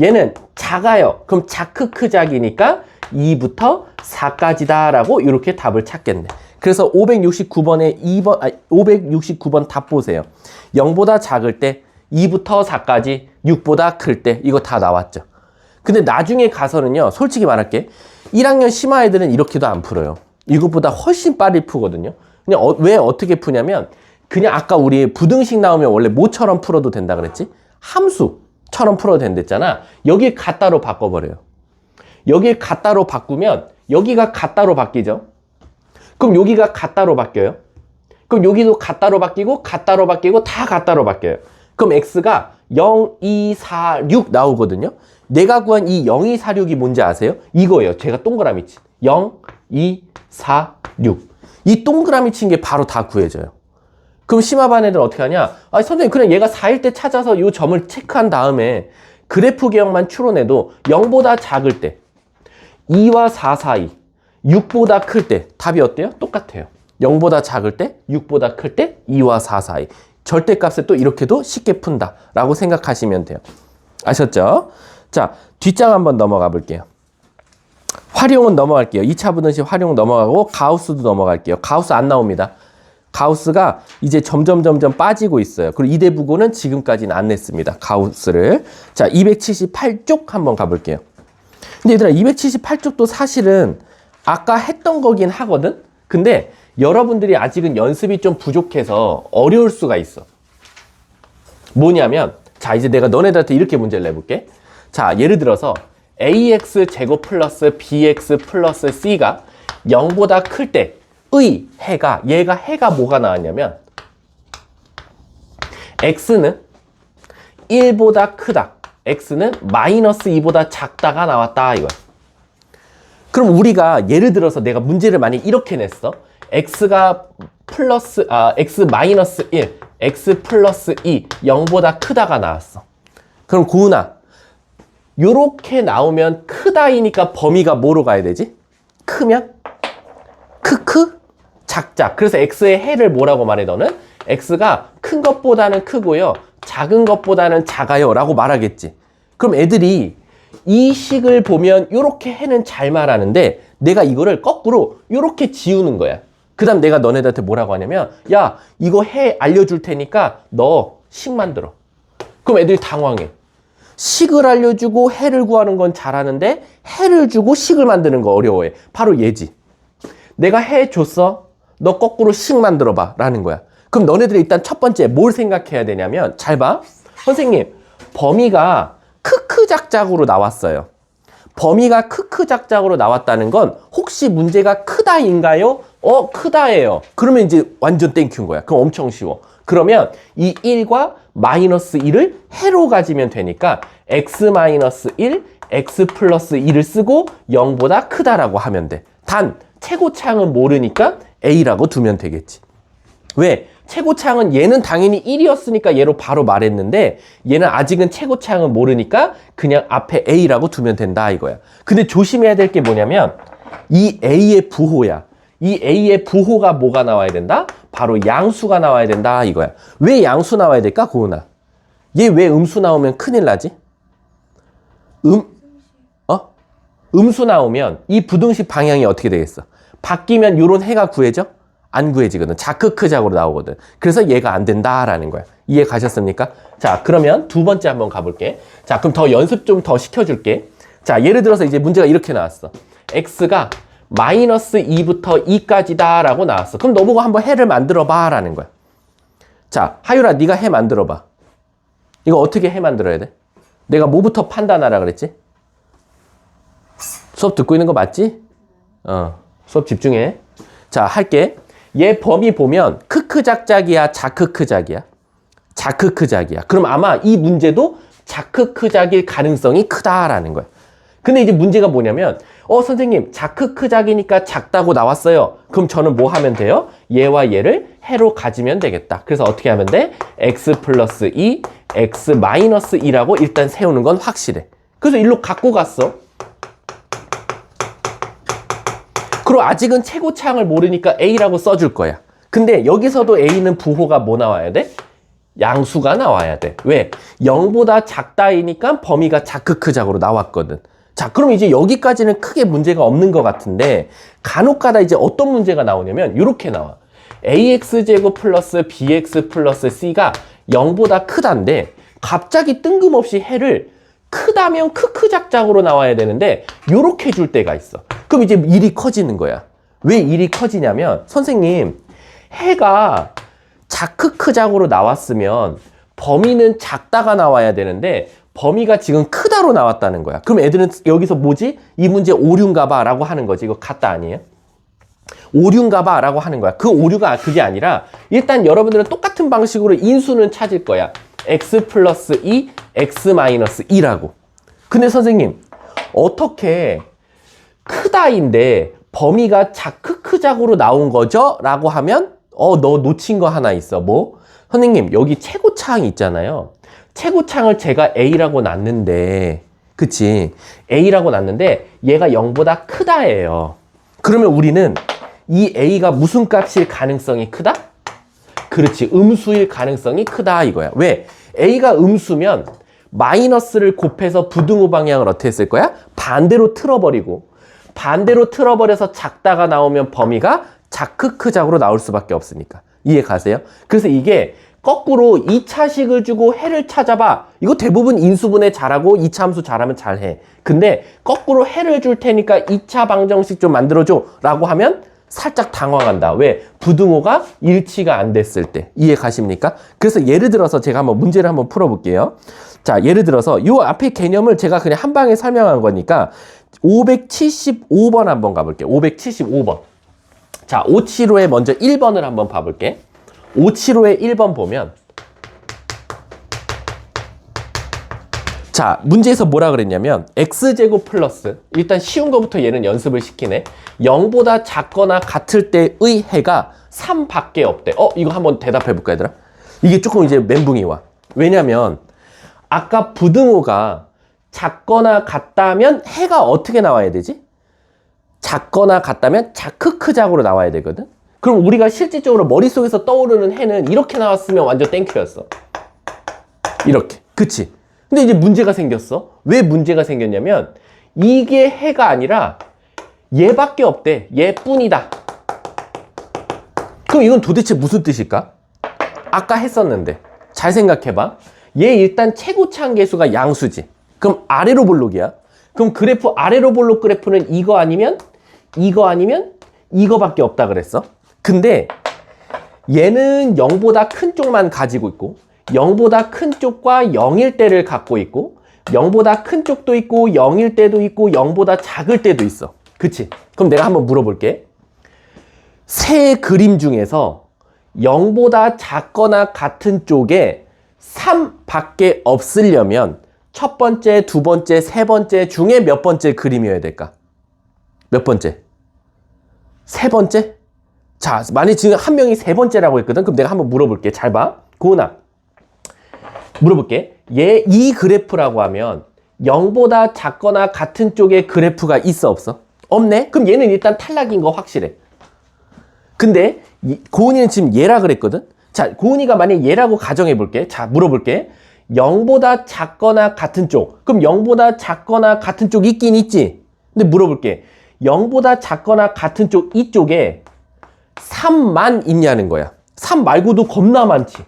Speaker 1: 얘는 작아요. 그럼 작크크 작이니까 2부터 4까지다 라고 이렇게 답을 찾겠네. 그래서 569번에 569번 답 보세요. 0보다 작을 때 2부터 4까지 6보다 클 때 이거 다 나왔죠. 근데 나중에 가서는요. 솔직히 말할게. 1학년 심화 애들은 이렇게도 안 풀어요. 이것보다 훨씬 빨리 푸거든요. 그냥 왜 어떻게 푸냐면 그냥 아까 우리 부등식 나오면 원래 뭐처럼 풀어도 된다 그랬지? 함수처럼 풀어도 된댔잖아. 여기 가따로 바꿔버려요. 여기 가따로 바꾸면 여기가 가따로 바뀌죠. 그럼 여기가 가따로 바뀌어요. 그럼 여기도 가따로 바뀌고 다 가따로 바뀌어요. 그럼 x가 0, 2, 4, 6 나오거든요. 내가 구한 이 0, 2, 4, 6이 뭔지 아세요? 이거예요. 제가 동그라미 친 0, 2, 4, 6. 이 동그라미 친 게 바로 다 구해져요. 그럼 심화반 애들 어떻게 하냐? 아, 선생님 그냥 얘가 4일 때 찾아서 이 점을 체크한 다음에 그래프 개형만 추론해도 0보다 작을 때 2와 4 사이 6보다 클 때 답이 어때요? 똑같아요. 0보다 작을 때 6보다 클 때 2와 4 사이 절대값을 또 이렇게도 쉽게 푼다 라고 생각하시면 돼요. 아셨죠? 자, 뒷장 한번 넘어가 볼게요. 활용은 넘어갈게요. 2차 분원식 활용 넘어가고 가우스도 넘어갈게요. 가우스 안 나옵니다. 가우스가 이제 점점 빠지고 있어요. 그리고 이대부고는 지금까지는 안 냈습니다. 가우스를. 자, 278쪽 한번 가볼게요. 근데 얘들아 278쪽도 사실은 아까 했던 거긴 하거든? 근데 여러분들이 아직은 연습이 좀 부족해서 어려울 수가 있어. 뭐냐면 자, 이제 내가 너네들한테 이렇게 문제를 내볼게. 자, 예를 들어서 ax 제곱 플러스 bx 플러스 c가 0보다 클 때의 얘가 해가 뭐가 나왔냐면 x는 1보다 크다. x는 마이너스 2보다 작다가 나왔다 이거야. 그럼 우리가 예를 들어서 내가 문제를 만약 이렇게 냈어. x가 플러스 x 마이너스 1, x 플러스 2, 0보다 크다가 나왔어. 그럼 고은아, 요렇게 나오면 크다이니까 범위가 뭐로 가야 되지? 크면? 크크? 작작. 그래서 x의 해를 뭐라고 말해 너는? x가 큰 것보다는 크고요. 작은 것보다는 작아요 라고 말하겠지. 그럼 애들이 이 식을 보면 요렇게 해는 잘 말하는데 내가 이거를 거꾸로 요렇게 지우는 거야. 그 다음 내가 너네들한테 뭐라고 하냐면 야, 이거 해 알려줄 테니까 너 식 만들어. 그럼 애들이 당황해. 식을 알려주고 해를 구하는 건 잘하는데 해를 주고 식을 만드는 거 어려워해. 바로 얘지. 내가 해 줬어. 너 거꾸로 식 만들어 봐 라는 거야. 그럼 너네들이 일단 첫 번째 뭘 생각해야 되냐면 잘 봐. 선생님 범위가 크크작작으로 나왔어요. 범위가 크크작작으로 나왔다는 건 혹시 문제가 크다인가요? 크다예요. 그러면 이제 완전 땡큐인 거야. 그럼 엄청 쉬워. 그러면 이 1과 마이너스 1을 해로 가지면 되니까 x 마이너스 1, x 플러스 2를 쓰고 0보다 크다라고 하면 돼. 단 최고차항은 모르니까 a라고 두면 되겠지. 왜? 최고차항은 얘는 당연히 1이었으니까 얘로 바로 말했는데 얘는 아직은 최고차항은 모르니까 그냥 앞에 a라고 두면 된다 이거야. 근데 조심해야 될 게 뭐냐면 이 a의 부호야. 이 a의 부호가 뭐가 나와야 된다? 바로 양수가 나와야 된다 이거야. 왜 양수 나와야 될까? 고은아. 얘 왜 음수 나오면 큰일 나지? 음수 나오면 이 부등식 방향이 어떻게 되겠어? 바뀌면 요런 해가 구해져? 안 구해지거든. 자크크작으로 나오거든. 그래서 얘가 안 된다라는 거야. 이해 가셨습니까? 자, 그러면 두 번째 한번 가볼게. 자, 그럼 더 연습 좀 더 시켜줄게. 자, 예를 들어서 이제 문제가 이렇게 나왔어. x가 마이너스 2부터 2까지다 라고 나왔어. 그럼 너보고 한번 해를 만들어 봐 라는 거야. 자, 하율아 네가 해 만들어 봐. 이거 어떻게 해 만들어야 돼? 내가 뭐부터 판단하라 그랬지? 수업 듣고 있는 거 맞지? 수업 집중해. 자, 할게. 얘 범위 보면 크크작작이야, 자크크작이야? 자크크작이야. 그럼 아마 이 문제도 자크크작일 가능성이 크다라는 거야. 근데 이제 문제가 뭐냐면 선생님 자크크작이니까 작다고 나왔어요. 그럼 저는 뭐 하면 돼요? 얘와 얘를 해로 가지면 되겠다. 그래서 어떻게 하면 돼? x 플러스 2, x 마이너스 2라고 일단 세우는 건 확실해. 그래서 일로 갖고 갔어. 그리고 아직은 최고차항을 모르니까 a라고 써줄 거야. 근데 여기서도 a는 부호가 뭐 나와야 돼? 양수가 나와야 돼. 왜? 0보다 작다이니까 범위가 자크크작으로 나왔거든. 자, 그럼 이제 여기까지는 크게 문제가 없는 것 같은데 간혹가다 이제 어떤 문제가 나오냐면 이렇게 나와. ax제곱 플러스 bx 플러스 c가 0보다 크다인데 갑자기 뜬금없이 해를 크다면 크크작작으로 나와야 되는데 요렇게 줄 때가 있어. 그럼 이제 일이 커지는 거야. 왜 일이 커지냐면 선생님 해가 자크크작으로 나왔으면 범위는 작다가 나와야 되는데 범위가 지금 크다로 나왔다는 거야. 그럼 애들은 여기서 뭐지? 이 문제 오류인가 봐 라고 하는 거지. 이거 같다 아니에요? 오류인가 봐 라고 하는 거야. 그 오류가 그게 아니라 일단 여러분들은 똑같은 방식으로 인수는 찾을 거야. x 플러스 2, x 마이너스 2라고. 근데 선생님, 어떻게 크다인데 범위가 자크크작으로 나온 거죠? 라고 하면 너 놓친 거 하나 있어. 뭐? 선생님, 여기 최고차항이 있잖아요. 최고차항을 제가 A라고 놨는데, 그치? A라고 놨는데 얘가 0보다 크다예요. 그러면 우리는 이 A가 무슨 값일 가능성이 크다? 그렇지, 음수일 가능성이 크다 이거야. 왜? A가 음수면 마이너스를 곱해서 부등호 방향을 어떻게 했을 거야? 반대로 틀어버리고, 반대로 틀어버려서 작다가 나오면 범위가 자크크작으로 나올 수밖에 없으니까. 이해 가세요? 그래서 이게 거꾸로 2차식을 주고 해를 찾아봐. 이거 대부분 인수분해 잘하고 2차 함수 잘하면 잘해. 근데 거꾸로 해를 줄 테니까 2차 방정식 좀 만들어줘 라고 하면 살짝 당황한다. 왜? 부등호가 일치가 안 됐을 때. 이해 가십니까? 그래서 예를 들어서 제가 한번 문제를 한번 풀어볼게요. 자, 예를 들어서 이 앞에 개념을 제가 그냥 한 방에 설명한 거니까 575번 한번 가볼게요. 575번. 자, 575에 먼저 1번을 한번 봐볼게. 575에 1번 보면, 자, 문제에서 뭐라 그랬냐면 x제곱 플러스, 일단 쉬운 거부터 얘는 연습을 시키네. 0보다 작거나 같을 때의 해가 3밖에 없대. 이거 한번 대답해 볼까 얘들아? 이게 조금 이제 멘붕이 와. 왜냐면 아까 부등호가 작거나 같다면 해가 어떻게 나와야 되지? 작거나 같다면 자크크작으로 나와야 되거든. 그럼 우리가 실질적으로 머릿속에서 떠오르는 해는 이렇게 나왔으면 완전 땡큐였어. 이렇게. 그치? 근데 이제 문제가 생겼어. 왜 문제가 생겼냐면 이게 해가 아니라 얘밖에 없대. 얘뿐이다. 그럼 이건 도대체 무슨 뜻일까? 아까 했었는데 잘 생각해봐. 얘 일단 최고차항 계수가 양수지. 그럼 아래로 볼록이야. 그럼 그래프 아래로 볼록 그래프는 이거 아니면 이거밖에 없다 그랬어. 근데 얘는 0보다 큰 쪽만 가지고 있고 0보다 큰 쪽과 0일 때를 갖고 있고 0보다 큰 쪽도 있고 0일 때도 있고 0보다 작을 때도 있어. 그치? 그럼 내가 한번 물어볼게. 세 그림 중에서 0보다 작거나 같은 쪽에 3밖에 없으려면 첫 번째, 두 번째, 세 번째 중에 몇 번째 그림이어야 될까? 몇 번째? 세 번째? 자, 만약 지금 한 명이 세 번째라고 했거든. 그럼 내가 한번 물어볼게. 잘 봐. 고은아. 물어볼게. 이 그래프라고 하면 0보다 작거나 같은 쪽에 그래프가 있어 없어? 없네? 그럼 얘는 일단 탈락인 거 확실해. 근데 고은이는 지금 얘라 그랬거든? 자, 고은이가 만약 얘라고 가정해 볼게. 자, 물어볼게. 0보다 작거나 같은 쪽. 그럼 0보다 작거나 같은 쪽 있긴 있지? 근데 물어볼게. 0보다 작거나 같은 쪽 이쪽에 3만 있냐는 거야. 3 말고도 겁나 많지.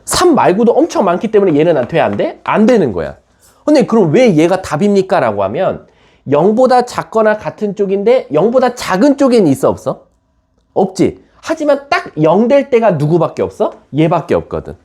Speaker 1: 3 말고도 엄청 많기 때문에 얘는 돼? 안 돼? 안 되는 거야. 근데 그럼 왜 얘가 답입니까? 라고 하면 0보다 작거나 같은 쪽인데 0보다 작은 쪽엔 있어 없어? 없지. 하지만 딱 0 될 때가 누구밖에 없어? 얘밖에 없거든.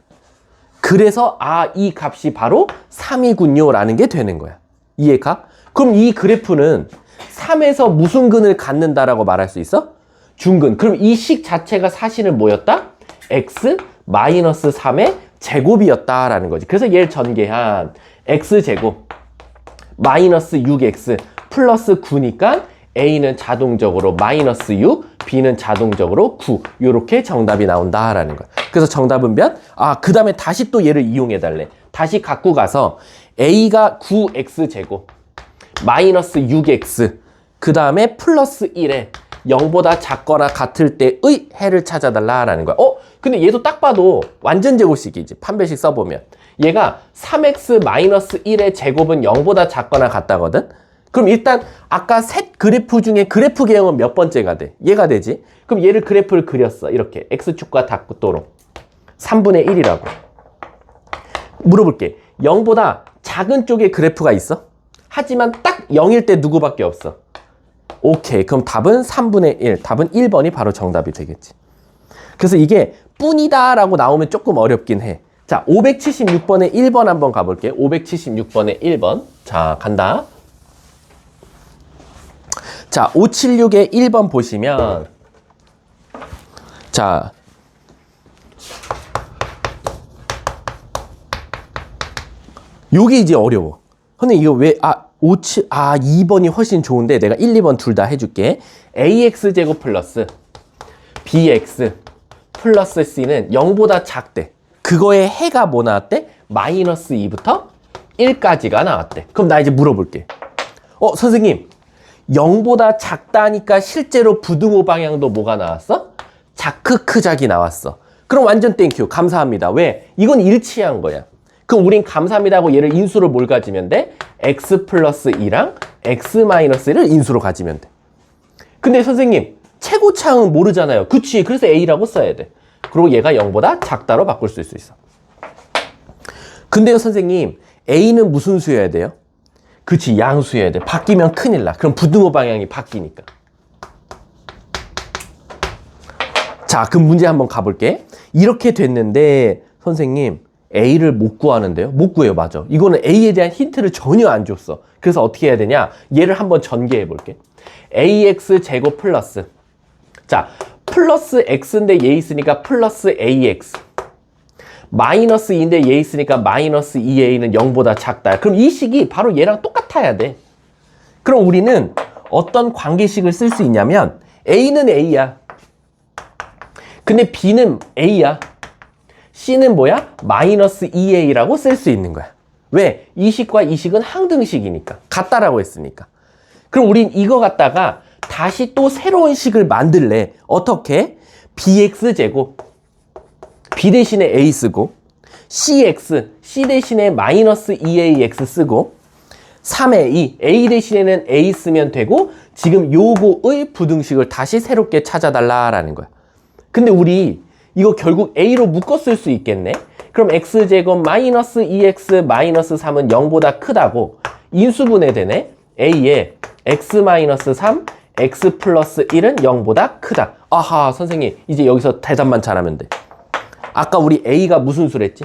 Speaker 1: 그래서 이 값이 바로 3이군요 라는 게 되는 거야. 이해가? 그럼 이 그래프는 3에서 무슨 근을 갖는다라고 말할 수 있어? 중근. 그럼 이 식 자체가 사실은 뭐였다? x-3의 제곱이었다라는 거지. 그래서 얘를 전개한 x제곱 마이너스 6x 플러스 9니까 a는 자동적으로 마이너스 6, b는 자동적으로 9 이렇게 정답이 나온다라는 거야. 그래서 정답은 몇? 그 다음에 다시 또 얘를 이용해 달래. 다시 갖고 가서 a가 9x제곱 마이너스 6x 그 다음에 플러스 1에 0보다 작거나 같을 때의 해를 찾아달라라는 거야. 근데 얘도 딱 봐도 완전 제곱식이지. 판별식 써보면. 얘가 3x-1의 제곱은 0보다 작거나 같다거든? 그럼 일단 아까 셋 그래프 중에 그래프 개형은 몇 번째가 돼? 얘가 되지? 그럼 얘를 그래프를 그렸어. 이렇게. x축과 닫고도록. 3분의 1이라고. 물어볼게. 0보다 작은 쪽에 그래프가 있어? 하지만 딱 0일 때 누구밖에 없어? 오케이. 그럼 답은 3분의 1. 답은 1번이 바로 정답이 되겠지. 그래서 이게 뿐이다 라고 나오면 조금 어렵긴 해. 자, 576번에 1번 한번 가볼게. 576번에 1번. 자, 간다. 자, 576에 1번 보시면 자, 요게 이제 어려워. 선생님 이거 왜 2번이 훨씬 좋은데 내가 1, 2번 둘 다 해줄게. ax제곱 플러스 bx 플러스 c는 0보다 작대. 그거의 해가 뭐 나왔대? 마이너스 2부터 1까지가 나왔대. 그럼 나 이제 물어볼게. 선생님 0보다 작다니까 실제로 부등호 방향도 뭐가 나왔어? 자크크작이 나왔어. 그럼 완전 땡큐. 감사합니다. 왜? 이건 일치한 거야. 그럼 우린 감사합니다 하고 얘를 인수로 뭘 가지면 돼? x 플러스 2랑 x 마이너스 1을 인수로 가지면 돼. 근데 선생님 최고차항은 모르잖아요. 그치? 그래서 a라고 써야 돼. 그리고 얘가 0보다 작다로 바꿀 수 있어. 근데요 선생님 a는 무슨 수여야 돼요? 그치, 양수여야 돼. 바뀌면 큰일 나. 그럼 부등호 방향이 바뀌니까. 자, 그럼 문제 한번 가볼게. 이렇게 됐는데 선생님 a를 못 구하는데요? 못 구해요. 맞아. 이거는 a에 대한 힌트를 전혀 안 줬어. 그래서 어떻게 해야 되냐? 얘를 한번 전개해 볼게. ax 제곱 플러스, 자, 플러스 x인데 얘 있으니까 플러스 ax, 마이너스 2인데 얘 있으니까 마이너스 2a는 0보다 작다. 그럼 이 식이 바로 얘랑 똑같아야 돼. 그럼 우리는 어떤 관계식을 쓸 수 있냐면 a는 a야. 근데 b는 a야. c는 뭐야? 마이너스 2a라고 쓸 수 있는 거야. 왜? 이 식과 이 식은 항등식이니까. 같다라고 했으니까. 그럼 우린 이거 갖다가 다시 또 새로운 식을 만들래. 어떻게? bx제곱, b 대신에 a 쓰고, cx, c 대신에 마이너스 2ax 쓰고, 3a, a 대신에는 a 쓰면 되고, 지금 요거의 부등식을 다시 새롭게 찾아달라라는 거야. 근데 우리 이거 결국 a로 묶어 쓸 수 있겠네? 그럼 x제곱 마이너스 2x 마이너스 3은 0보다 크다고 인수분해 되네? a에 x 마이너스 3, x 플러스 1은 0보다 크다. 아하, 선생님 이제 여기서 대답만 잘하면 돼. 아까 우리 a가 무슨 수랬지?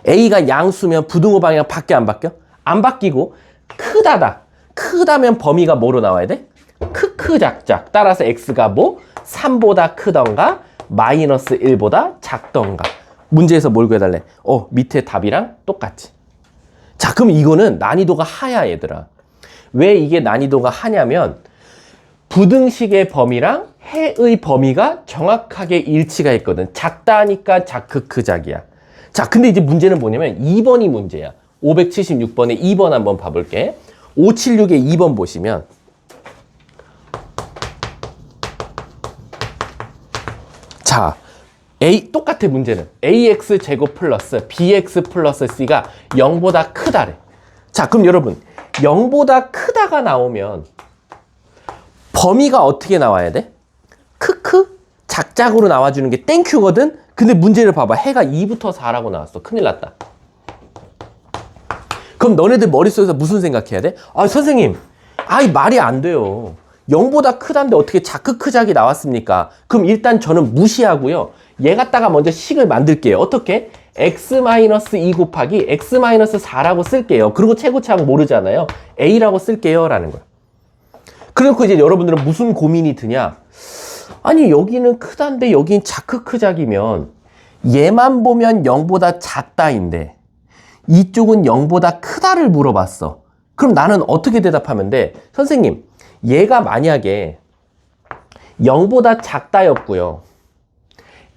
Speaker 1: a가 양수면 부등호 방향 바뀌어 안 바뀌어? 안 바뀌고 크다다. 크다면 범위가 뭐로 나와야 돼? 크크작작. 따라서 x가 뭐? 3보다 크던가 마이너스 1보다 작던가. 문제에서 뭘 구해달래? 밑에 답이랑 똑같지. 자, 그럼 이거는 난이도가 하야, 얘들아. 왜 이게 난이도가 하냐면 부등식의 범위랑 해의 범위가 정확하게 일치가 있거든. 작다니까 자크크작이야. 자, 근데 이제 문제는 뭐냐면 2번이 문제야. 576번에 2번 한번 봐볼게. 576에 2번 보시면 자, 똑같아. 문제는 ax 제곱 플러스 bx 플러스 c가 0보다 크다래. 자, 그럼 여러분 0보다 크다가 나오면 범위가 어떻게 나와야 돼? 크크 작작으로 나와주는 게 땡큐거든. 근데 문제를 봐봐. 해가 2부터 4라고 나왔어. 큰일 났다. 그럼 너네들 머릿속에서 무슨 생각해야 돼? 선생님 말이 안 돼요. 0보다 크다는데 어떻게 자크크작이 나왔습니까? 그럼 일단 저는 무시하고요. 얘 갖다가 먼저 식을 만들게요. 어떻게? x-2 곱하기 x-4라고 쓸게요. 그리고 최고차항 모르잖아요. a라고 쓸게요. 라는 거야. 그래놓고 이제 여러분들은 무슨 고민이 드냐? 아니 여기는 크다인데 여긴 자크크작이면 얘만 보면 0보다 작다인데 이쪽은 0보다 크다를 물어봤어. 그럼 나는 어떻게 대답하면 돼? 선생님, 얘가 만약에 0보다 작다였고요.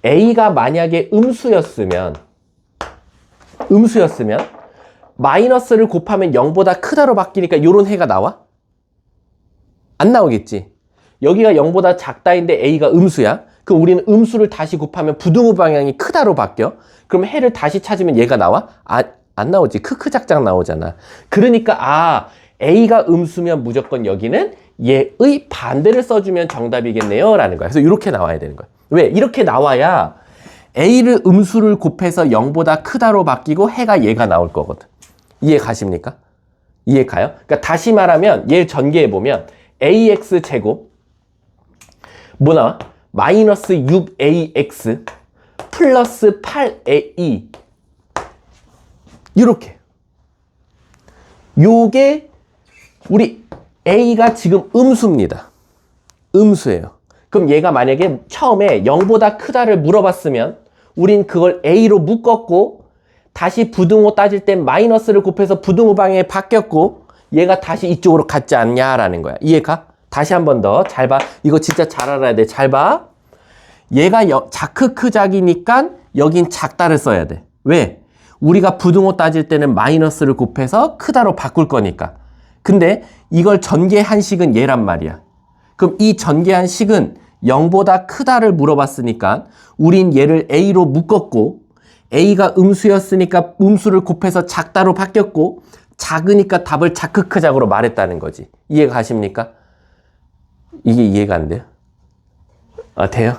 Speaker 1: a가 만약에 음수였으면 마이너스를 곱하면 0보다 크다로 바뀌니까 이런 해가 나와? 안 나오겠지. 여기가 0보다 작다인데 a가 음수야. 그럼 우리는 음수를 다시 곱하면 부등호 방향이 크다로 바뀌어. 그럼 해를 다시 찾으면 얘가 나와? 안 나오지. 크크작작 나오잖아. 그러니까 a가 음수면 무조건 여기는 얘의 반대를 써주면 정답이겠네요 라는 거야. 그래서 이렇게 나와야 되는 거야. 왜? 이렇게 나와야 a를 음수를 곱해서 0보다 크다로 바뀌고 해가 얘가 나올 거거든. 이해 가십니까? 이해 가요? 그러니까 다시 말하면 얘를 전개해보면 ax 제곱 뭐 나와? 마이너스 6ax 플러스 8a 이렇게. 요게 우리 a가 지금 음수입니다. 음수예요. 그럼 얘가 만약에 처음에 0보다 크다를 물어봤으면 우린 그걸 a로 묶었고 다시 부등호 따질 땐 마이너스를 곱해서 부등호 방향에 바뀌었고 얘가 다시 이쪽으로 갔지 않냐라는 거야. 이해가? 다시 한 번 더 잘 봐. 이거 진짜 잘 알아야 돼. 잘 봐. 얘가 자크크작이니까 여긴 작다를 써야 돼. 왜? 우리가 부등호 따질 때는 마이너스를 곱해서 크다로 바꿀 거니까. 근데 이걸 전개한 식은 얘란 말이야. 그럼 이 전개한 식은 0보다 크다를 물어봤으니까 우린 얘를 A로 묶었고 A가 음수였으니까 음수를 곱해서 작다로 바뀌었고 작으니까 답을 자크크작으로 말했다는 거지. 이해가 가십니까? 이게 이해가 안 돼요? 아, 돼요?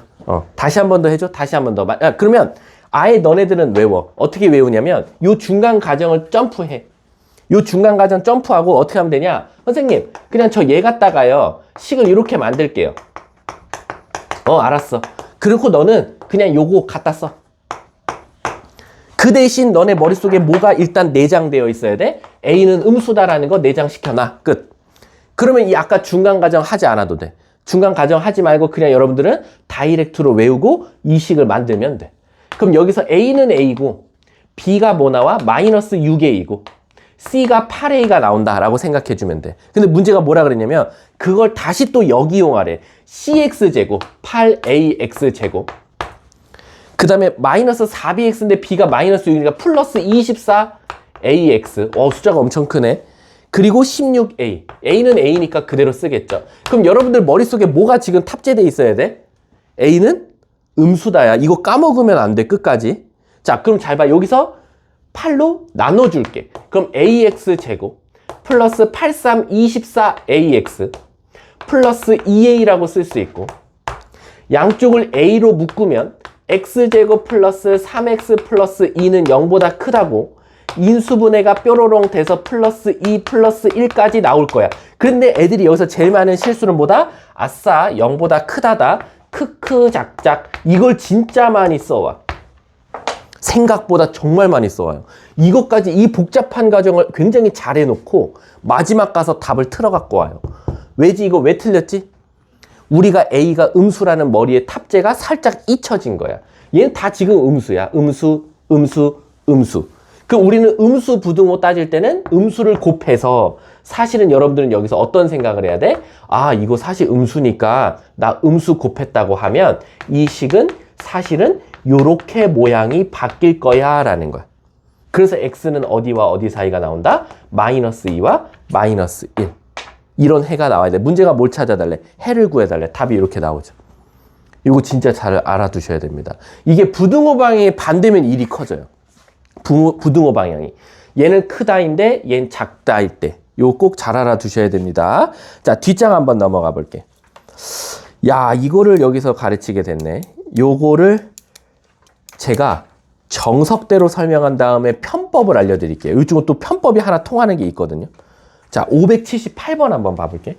Speaker 1: 다시 한 번 더 해줘. 다시 한 번 더. 그러면 아예 너네들은 외워. 어떻게 외우냐면 요 중간 과정을 점프해. 요 중간 과정 점프하고 어떻게 하면 되냐? 선생님, 그냥 저 얘 갖다가요. 식을 이렇게 만들게요. 알았어. 그리고 너는 그냥 요거 갖다 써. 그 대신 너네 머릿속에 뭐가 일단 내장되어 있어야 돼? A는 음수다라는 거 내장시켜놔. 끝. 그러면 이 아까 중간 과정 하지 않아도 돼. 중간 과정 하지 말고 그냥 여러분들은 다이렉트로 외우고 이 식을 만들면 돼. 그럼 여기서 A는 A고 B가 뭐 나와? 마이너스 6A고 C가 8A가 나온다라고 생각해 주면 돼. 근데 문제가 뭐라 그랬냐면 그걸 다시 또 역이용하래. CX제곱 8AX제곱 그 다음에 마이너스 4BX인데 B가 마이너스 6이니까 플러스 24AX 숫자가 엄청 크네. 그리고 16A A는 A니까 그대로 쓰겠죠. 그럼 여러분들 머릿속에 뭐가 지금 탑재되어 있어야 돼? A는 음수다야. 이거 까먹으면 안 돼. 끝까지. 자, 그럼 잘 봐. 여기서 8로 나눠줄게. 그럼 AX제곱 플러스 8324AX 플러스 2A라고 쓸 수 있고 양쪽을 A로 묶으면 X제곱 플러스 3X 플러스 2는 0보다 크다고 인수분해가 뾰로롱 돼서 플러스 2 플러스 1까지 나올 거야. 그런데 애들이 여기서 제일 많은 실수는 뭐다? 아싸 0보다 크다다. 크크 작작. 이걸 진짜 많이 써와. 생각보다 정말 많이 써와요. 이것까지 이 복잡한 과정을 굉장히 잘 해놓고 마지막 가서 답을 틀어 갖고 와요. 왜지? 이거 왜 틀렸지? 우리가 A가 음수라는 머리에 탑재가 살짝 잊혀진 거야. 얘는 다 지금 음수야. 음수, 음수, 음수. 그 우리는 음수 부등호 따질 때는 음수를 곱해서 사실은 여러분들은 여기서 어떤 생각을 해야 돼? 아, 이거 사실 음수니까 나 음수 곱했다고 하면 이 식은 사실은 요렇게 모양이 바뀔 거야 라는 거야. 그래서 X는 어디와 어디 사이가 나온다? 마이너스 2와 마이너스 1. 이런 해가 나와야 돼. 문제가 뭘 찾아달래? 해를 구해달래. 답이 이렇게 나오죠. 이거 진짜 잘 알아두셔야 됩니다. 이게 부등호 방향이 반대면 일이 커져요. 부등호 방향이. 얘는 크다인데 얘는 작다일 때. 이거 꼭 잘 알아두셔야 됩니다. 자, 뒷장 한번 넘어가 볼게. 야, 이거를 여기서 가르치게 됐네. 요거를 제가 정석대로 설명한 다음에 편법을 알려드릴게요. 요즘은 또 편법이 하나 통하는 게 있거든요. 자, 578번 한번 봐볼게.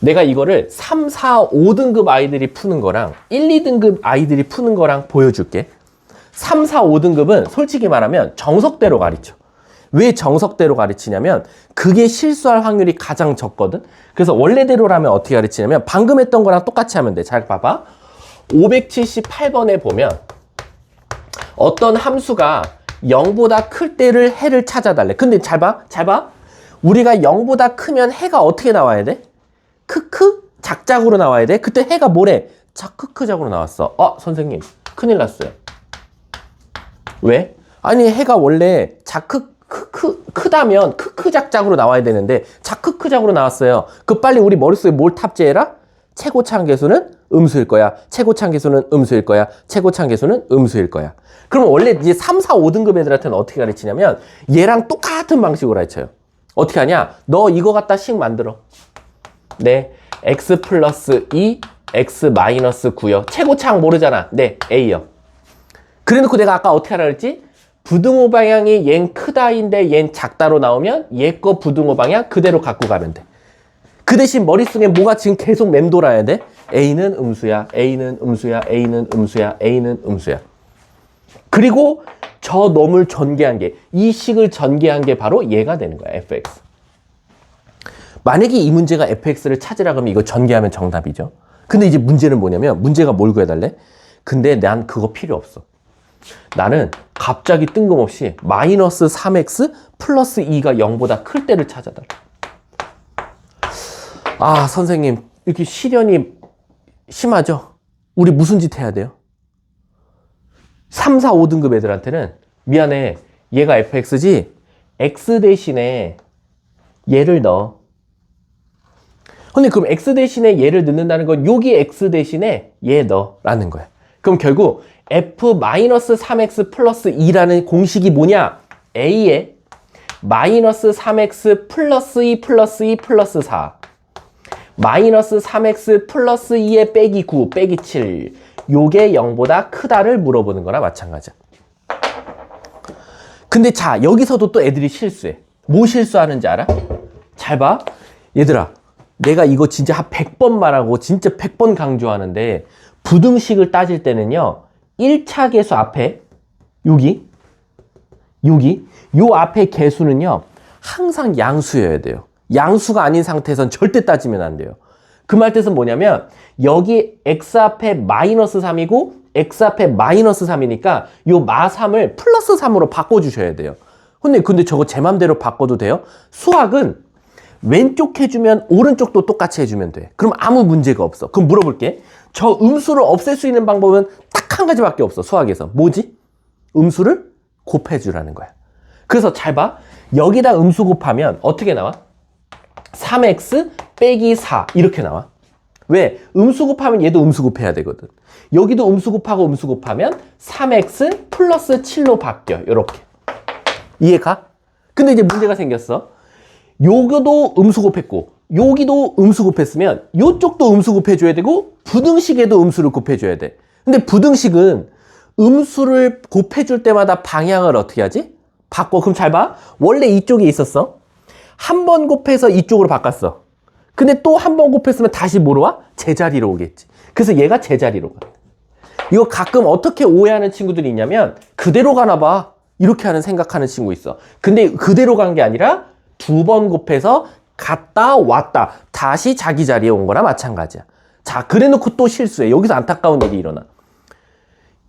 Speaker 1: 내가 이거를 3, 4, 5등급 아이들이 푸는 거랑 1, 2등급 아이들이 푸는 거랑 보여줄게. 3, 4, 5등급은 솔직히 말하면 정석대로 가르쳐. 왜 정석대로 가르치냐면 그게 실수할 확률이 가장 적거든. 그래서 원래대로라면 어떻게 가르치냐면 방금 했던 거랑 똑같이 하면 돼. 잘 봐봐. 578번에 보면 어떤 함수가 0보다 클 때를 해를 찾아달래. 근데 잘 봐. 잘 봐. 우리가 0보다 크면 해가 어떻게 나와야 돼? 크크? 작작으로 나와야 돼? 그때 해가 뭐래? 자크크작으로 나왔어. 선생님. 큰일 났어요. 왜? 아니, 해가 원래 크다면 크크작작으로 나와야 되는데 자크크작으로 나왔어요. 그 빨리 우리 머릿속에 뭘 탑재해라? 최고차항계수는 음수일 거야. 최고차항계수는 음수일 거야. 최고차항계수는 음수일 거야. 그럼 원래 이제 3, 4, 5등급 애들한테는 어떻게 가르치냐면 얘랑 똑같은 방식으로 가르쳐요. 어떻게 하냐? 너 이거 갖다 식 만들어. 네, x 플러스 2, x 마이너스 9요. 최고차항 모르잖아. 네, a요. 그래놓고 내가 아까 어떻게 하라 그랬지? 부등호 방향이 얜 크다인데 얜 작다로 나오면 얘 거 부등호 방향 그대로 갖고 가면 돼. 그 대신 머릿속에 뭐가 지금 계속 맴돌아야 돼? A는 음수야, A는 음수야, A는 음수야, A는 음수야. 그리고 저 놈을 전개한 게, 이 식을 전개한 게 바로 얘가 되는 거야, fx. 만약에 이 문제가 fx를 찾으라 그러면 이거 전개하면 정답이죠. 근데 이제 문제는 뭐냐면, 문제가 뭘 구해달래? 근데 난 그거 필요 없어. 나는 갑자기 뜬금없이 마이너스 3x 플러스 2가 0보다 클 때를 찾아달라. 아, 선생님, 이렇게 시련이 심하죠? 우리 무슨 짓 해야 돼요? 3, 4, 5등급 애들한테는 미안해, 얘가 fx지? x 대신에 얘를 넣어. 근데 그럼 x 대신에 얘를 넣는다는 건 여기 x 대신에 얘 넣어라는 거야. 그럼 결국 f-3x 플러스 2라는 공식이 뭐냐? a에 마이너스 3x 플러스 2 플러스 2 플러스 4 마이너스 3x 플러스 2에 빼기 9 빼기 7 요게 0보다 크다를 물어보는 거나 마찬가지야. 근데 자, 여기서도 또 애들이 실수해. 뭐 실수하는지 알아? 잘 봐. 얘들아, 내가 이거 진짜 한 100번 말하고 진짜 100번 강조하는데 부등식을 따질 때는요, 1차 계수 앞에 여기 요 앞에 개수는요 항상 양수여야 돼요. 양수가 아닌 상태에선 절대 따지면 안 돼요. 그 말 뜻은 뭐냐면 여기 x 앞에 마이너스 3이고 x 앞에 마이너스 3이니까 요 마3을 플러스 3으로 바꿔주셔야 돼요. 근데 저거 제 맘대로 바꿔도 돼요? 수학은 왼쪽 해주면 오른쪽도 똑같이 해주면 돼. 그럼 아무 문제가 없어. 그럼 물어볼게. 저 음수를 없앨 수 있는 방법은 딱 한 가지밖에 없어. 수학에서. 뭐지? 음수를 곱해주라는 거야. 그래서 잘 봐. 여기다 음수 곱하면 어떻게 나와? 3x 빼기 4 이렇게 나와. 왜? 음수 곱하면 얘도 음수 곱해야 되거든. 여기도 음수 곱하고 음수 곱하면 3x 플러스 7로 바뀌어. 이렇게. 이해가? 근데 이제 문제가 생겼어. 요거도 음수 곱했고 여기도 음수 곱했으면 요쪽도 음수 곱해줘야 되고 부등식에도 음수를 곱해줘야 돼. 근데 부등식은 음수를 곱해줄 때마다 방향을 어떻게 하지? 바꿔. 그럼 잘 봐. 원래 이쪽에 있었어. 한 번 곱해서 이쪽으로 바꿨어. 근데 또 한 번 곱했으면 다시 뭐로 와? 제자리로 오겠지. 그래서 얘가 제자리로 가. 이거 가끔 어떻게 오해하는 친구들이 있냐면 그대로 가나 봐. 이렇게 하는 생각하는 친구 있어. 근데 그대로 간 게 아니라 두 번 곱해서 갔다 왔다. 다시 자기 자리에 온 거나 마찬가지야. 자, 그래놓고 또 실수해. 여기서 안타까운 일이 일어나.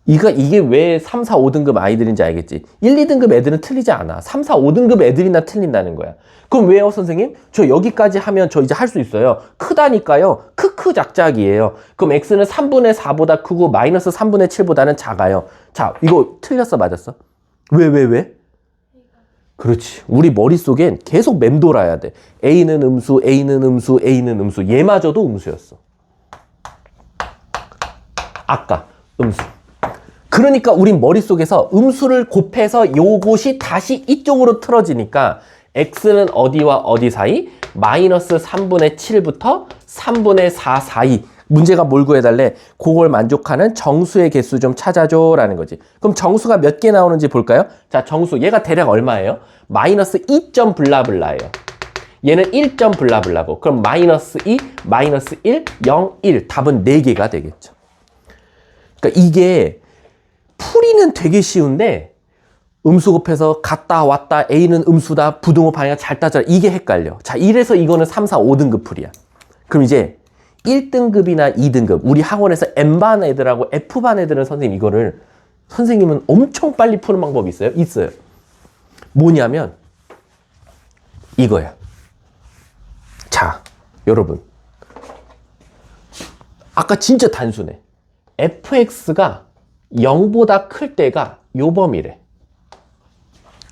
Speaker 1: 이게 왜 3, 4, 5등급 아이들인지 알겠지? 1, 2등급 애들은 틀리지 않아. 3, 4, 5등급 애들이나 틀린다는 거야. 그럼 왜요, 선생님? 저 여기까지 하면 저 이제 할 수 있어요. 크다니까요. 크크 작작이에요. 그럼 x는 3분의 4보다 크고 마이너스 3분의 7보다는 작아요. 자, 이거 틀렸어, 맞았어? 왜? 그렇지. 우리 머릿속엔 계속 맴돌아야 돼. a는 음수, a는 음수, a는 음수. 얘마저도 음수였어. 아까 음수. 그러니까 우린 머릿속에서 음수를 곱해서 요것이 다시 이쪽으로 틀어지니까 x는 어디와 어디 사이? 마이너스 3분의 7부터 3분의 4 사이. 문제가 뭘 구해달래? 그걸 만족하는 정수의 개수 좀 찾아줘 라는 거지. 그럼 정수가 몇 개 나오는지 볼까요? 자, 정수. 얘가 대략 얼마예요? 마이너스 2점 블라블라예요. 얘는 1점 블라블라고. 그럼 마이너스 2, 마이너스 1, 0, 1. 답은 4개가 되겠죠. 그러니까 이게 풀이는 되게 쉬운데 음수 곱해서 갔다 왔다 A는 음수다 부등호 방향 잘 따져라 이게 헷갈려. 자, 이래서 이거는 3, 4, 5등급 풀이야. 그럼 이제 1등급이나 2등급 우리 학원에서 M반 애들하고 F반 애들은 선생님 이거를 선생님은 엄청 빨리 푸는 방법이 있어요? 있어요. 뭐냐면 이거야. 자, 여러분 아까 진짜 단순해. fx가 0보다 클 때가 요 범위래.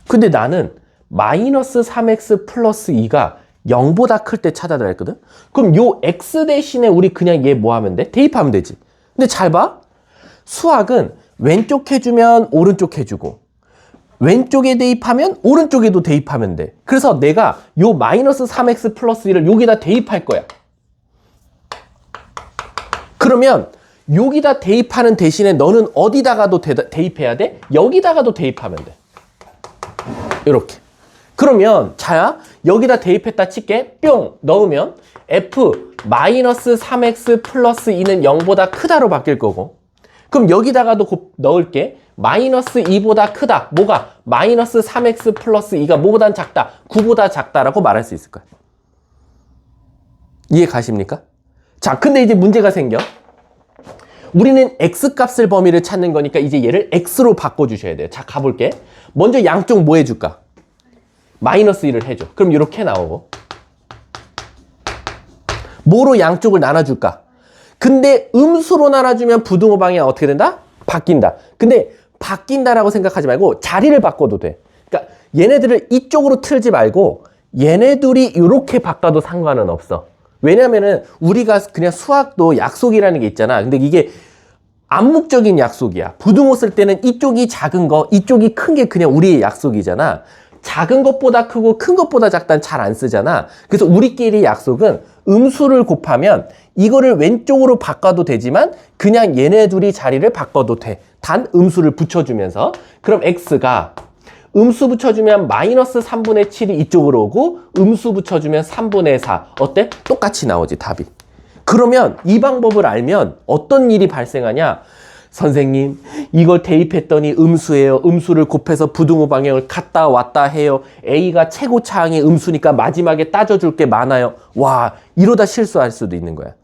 Speaker 1: 근데 나는 마이너스 3x 플러스 2가 0보다 클 때 찾아달라 했거든? 그럼 요 x 대신에 우리 그냥 얘 뭐 하면 돼? 대입하면 되지. 근데 잘 봐. 수학은 왼쪽 해주면 오른쪽 해주고 왼쪽에 대입하면 오른쪽에도 대입하면 돼. 그래서 내가 요 마이너스 3x 플러스 2를 여기다 대입할 거야. 그러면 여기다 대입하는 대신에 너는 어디다가도 대입해야 돼? 여기다가도 대입하면 돼. 이렇게. 그러면 자야 여기다 대입했다 칠게. 뿅 넣으면 f 마이너스 3x 플러스 2는 0보다 크다로 바뀔 거고 그럼 여기다가도 넣을게. 마이너스 2보다 크다. 뭐가? 마이너스 3x 플러스 2가 뭐보단 작다. 9보다 작다라고 말할 수 있을 거야. 이해 가십니까? 자, 근데 이제 문제가 생겨. 우리는 x값을 범위를 찾는 거니까 이제 얘를 x로 바꿔주셔야 돼요. 자, 가볼게. 먼저 양쪽 뭐 해줄까? 마이너스 1을 해줘. 그럼 이렇게 나오고. 뭐로 양쪽을 나눠줄까? 근데 음수로 나눠주면 부등호 방향 어떻게 된다? 바뀐다. 근데 바뀐다라고 생각하지 말고 자리를 바꿔도 돼. 그러니까 얘네들을 이쪽으로 틀지 말고 얘네들이 이렇게 바꿔도 상관은 없어. 왜냐면은 우리가 그냥 수학도 약속이라는 게 있잖아. 근데 이게 암묵적인 약속이야. 부등호 쓸 때는 이쪽이 작은 거, 이쪽이 큰 게 그냥 우리의 약속이잖아. 작은 것보다 크고 큰 것보다 작다는 잘 안 쓰잖아. 그래서 우리끼리 약속은 음수를 곱하면 이거를 왼쪽으로 바꿔도 되지만 그냥 얘네 둘이 자리를 바꿔도 돼. 단 음수를 붙여주면서. 그럼 x가 음수 붙여주면 마이너스 3분의 7이 이쪽으로 오고 음수 붙여주면 3분의 4. 어때? 똑같이 나오지, 답이. 그러면 이 방법을 알면 어떤 일이 발생하냐? 선생님, 이걸 대입했더니 음수예요. 음수를 곱해서 부등호 방향을 갔다 왔다 해요. A가 최고차항의 음수니까 마지막에 따져줄 게 많아요. 와, 이러다 실수할 수도 있는 거야.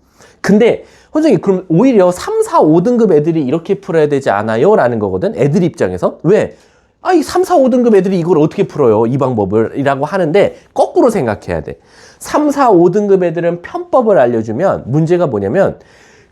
Speaker 1: 근데 선생님, 그럼 오히려 3, 4, 5등급 애들이 이렇게 풀어야 되지 않아요? 라는 거거든. 애들 입장에서. 왜? 이 3, 4, 5등급 애들이 이걸 어떻게 풀어요? 이 방법을 이라고 하는데 거꾸로 생각해야 돼. 3, 4, 5등급 애들은 편법을 알려주면 문제가 뭐냐면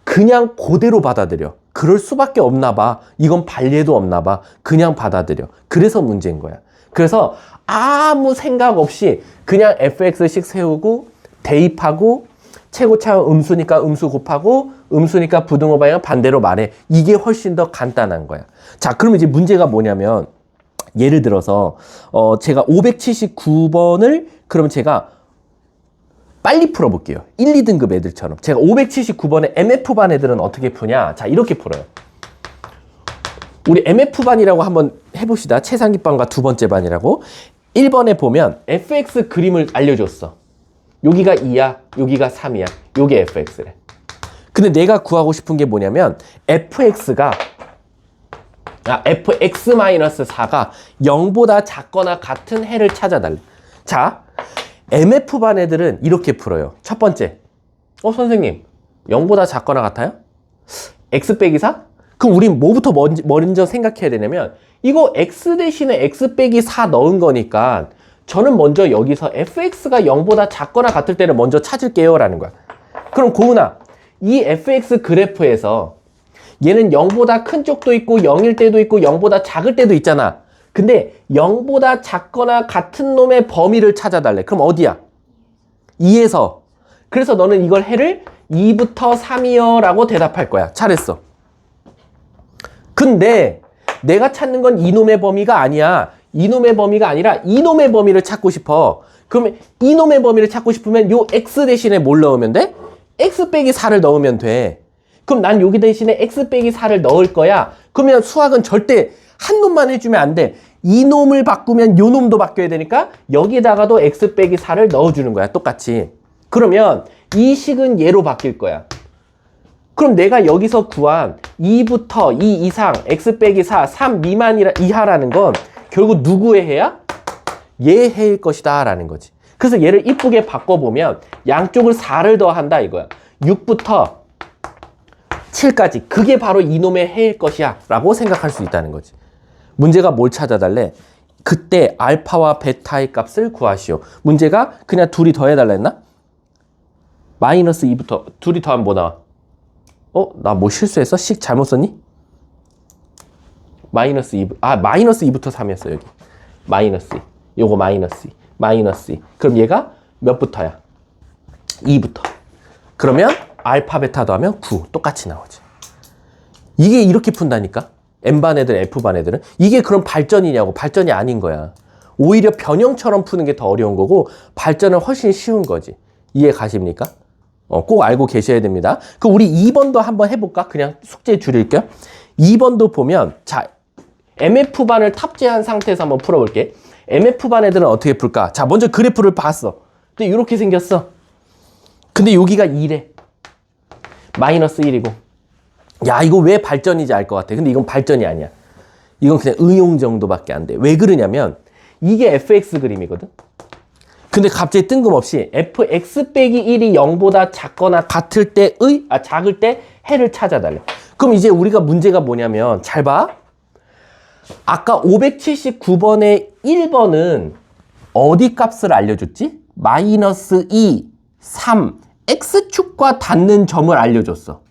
Speaker 1: 그냥 그대로 받아들여. 그럴 수밖에 없나 봐. 이건 발례도 없나 봐. 그냥 받아들여. 그래서 문제인 거야. 그래서 아무 생각 없이 그냥 fx씩 세우고 대입하고 최고차항 음수니까 음수 곱하고 음수니까 부등호 방향 반대로 말해. 이게 훨씬 더 간단한 거야. 자, 그럼 이제 문제가 뭐냐면 예를 들어서 제가 579번을 그럼 제가 빨리 풀어볼게요. 1, 2등급 애들처럼. 제가 579번에 MF반 애들은 어떻게 푸냐? 자, 이렇게 풀어요. 우리 MF반이라고 한번 해봅시다. 최상위반과 두 번째 반이라고. 1번에 보면 fx 그림을 알려줬어. 여기가 2야, 여기가 3이야. 요게 fx래. 근데 내가 구하고 싶은 게 뭐냐면 fx가 fx-4가 0보다 작거나 같은 해를 찾아달래. 자, MF반 애들은 이렇게 풀어요. 첫 번째, 선생님 0보다 작거나 같아요? x 빼기 4? 그럼 우린 뭐부터 먼저 생각해야 되냐면 이거 x 대신에 x 빼기 4 넣은 거니까 저는 먼저 여기서 fx가 0보다 작거나 같을 때를 먼저 찾을게요 라는 거야. 그럼 고은아, 이 fx 그래프에서 얘는 0보다 큰 쪽도 있고 0일 때도 있고 0보다 작을 때도 있잖아. 근데 0보다 작거나 같은 놈의 범위를 찾아달래. 그럼 어디야? 2에서. 그래서 너는 이걸 해를 2부터 3이요 라고 대답할 거야. 잘했어. 근데 내가 찾는 건 이놈의 범위가 아니야. 이놈의 범위가 아니라 이놈의 범위를 찾고 싶어. 그러면 이놈의 범위를 찾고 싶으면 요 x 대신에 뭘 넣으면 돼? x 빼기 4를 넣으면 돼. 그럼 난 여기 대신에 x 빼기 4를 넣을 거야. 그러면 수학은 절대 한 놈만 해주면 안 돼. 이 놈을 바꾸면 요 놈도 바뀌어야 되니까 여기다가도 x 빼기 4를 넣어주는 거야. 똑같이. 그러면 이 식은 얘로 바뀔 거야. 그럼 내가 여기서 구한 2부터 2 이상 x 빼기 4, 3 이하라는 건 결국 누구의 해야? 얘 해일 것이다 라는 거지. 그래서 얘를 이쁘게 바꿔보면 양쪽을 4를 더한다 이거야. 6부터 7까지. 그게 바로 이놈의 해일 것이야 라고 생각할 수 있다는 거지. 문제가 뭘 찾아달래? 그때 알파와 베타의 값을 구하시오. 문제가 그냥 둘이 더해달라 했나? 마이너스 2부터 둘이 더하면 뭐 나와? 나 뭐 실수했어? 식 잘못 썼니? 마이너스 2, 마이너스 2부터 3이었어 여기. 마이너스 2. 요거 마이너스 2. 마이너스 2. 그럼 얘가 몇부터야? 2부터. 그러면 알파 베타 더하면 9. 똑같이 나오지. 이게 이렇게 푼다니까? M반 애들, F반 애들은. 이게 그럼 발전이냐고. 발전이 아닌 거야. 오히려 변형처럼 푸는 게 더 어려운 거고 발전은 훨씬 쉬운 거지. 이해 가십니까? 꼭 알고 계셔야 됩니다. 그럼 우리 2번도 한번 해볼까? 그냥 숙제 줄일게요. 2번도 보면 자, MF반을 탑재한 상태에서 한번 풀어볼게. MF반 애들은 어떻게 풀까? 자, 먼저 그래프를 봤어. 근데 이렇게 생겼어. 근데 여기가 2래. 마이너스 1이고. 야, 이거 왜 발전인지 알 것 같아. 근데 이건 발전이 아니야. 이건 그냥 응용 정도밖에 안 돼. 왜 그러냐면 이게 fx 그림이거든. 근데 갑자기 뜬금없이 fx 빼기 1이 0보다 작거나 같을 때의 작을 때 해를 찾아달래. 그럼 이제 우리가 문제가 뭐냐면 잘 봐. 아까 579번의 1번은 어디 값을 알려줬지? 마이너스 2, 3, x축과 닿는 점을 알려줬어.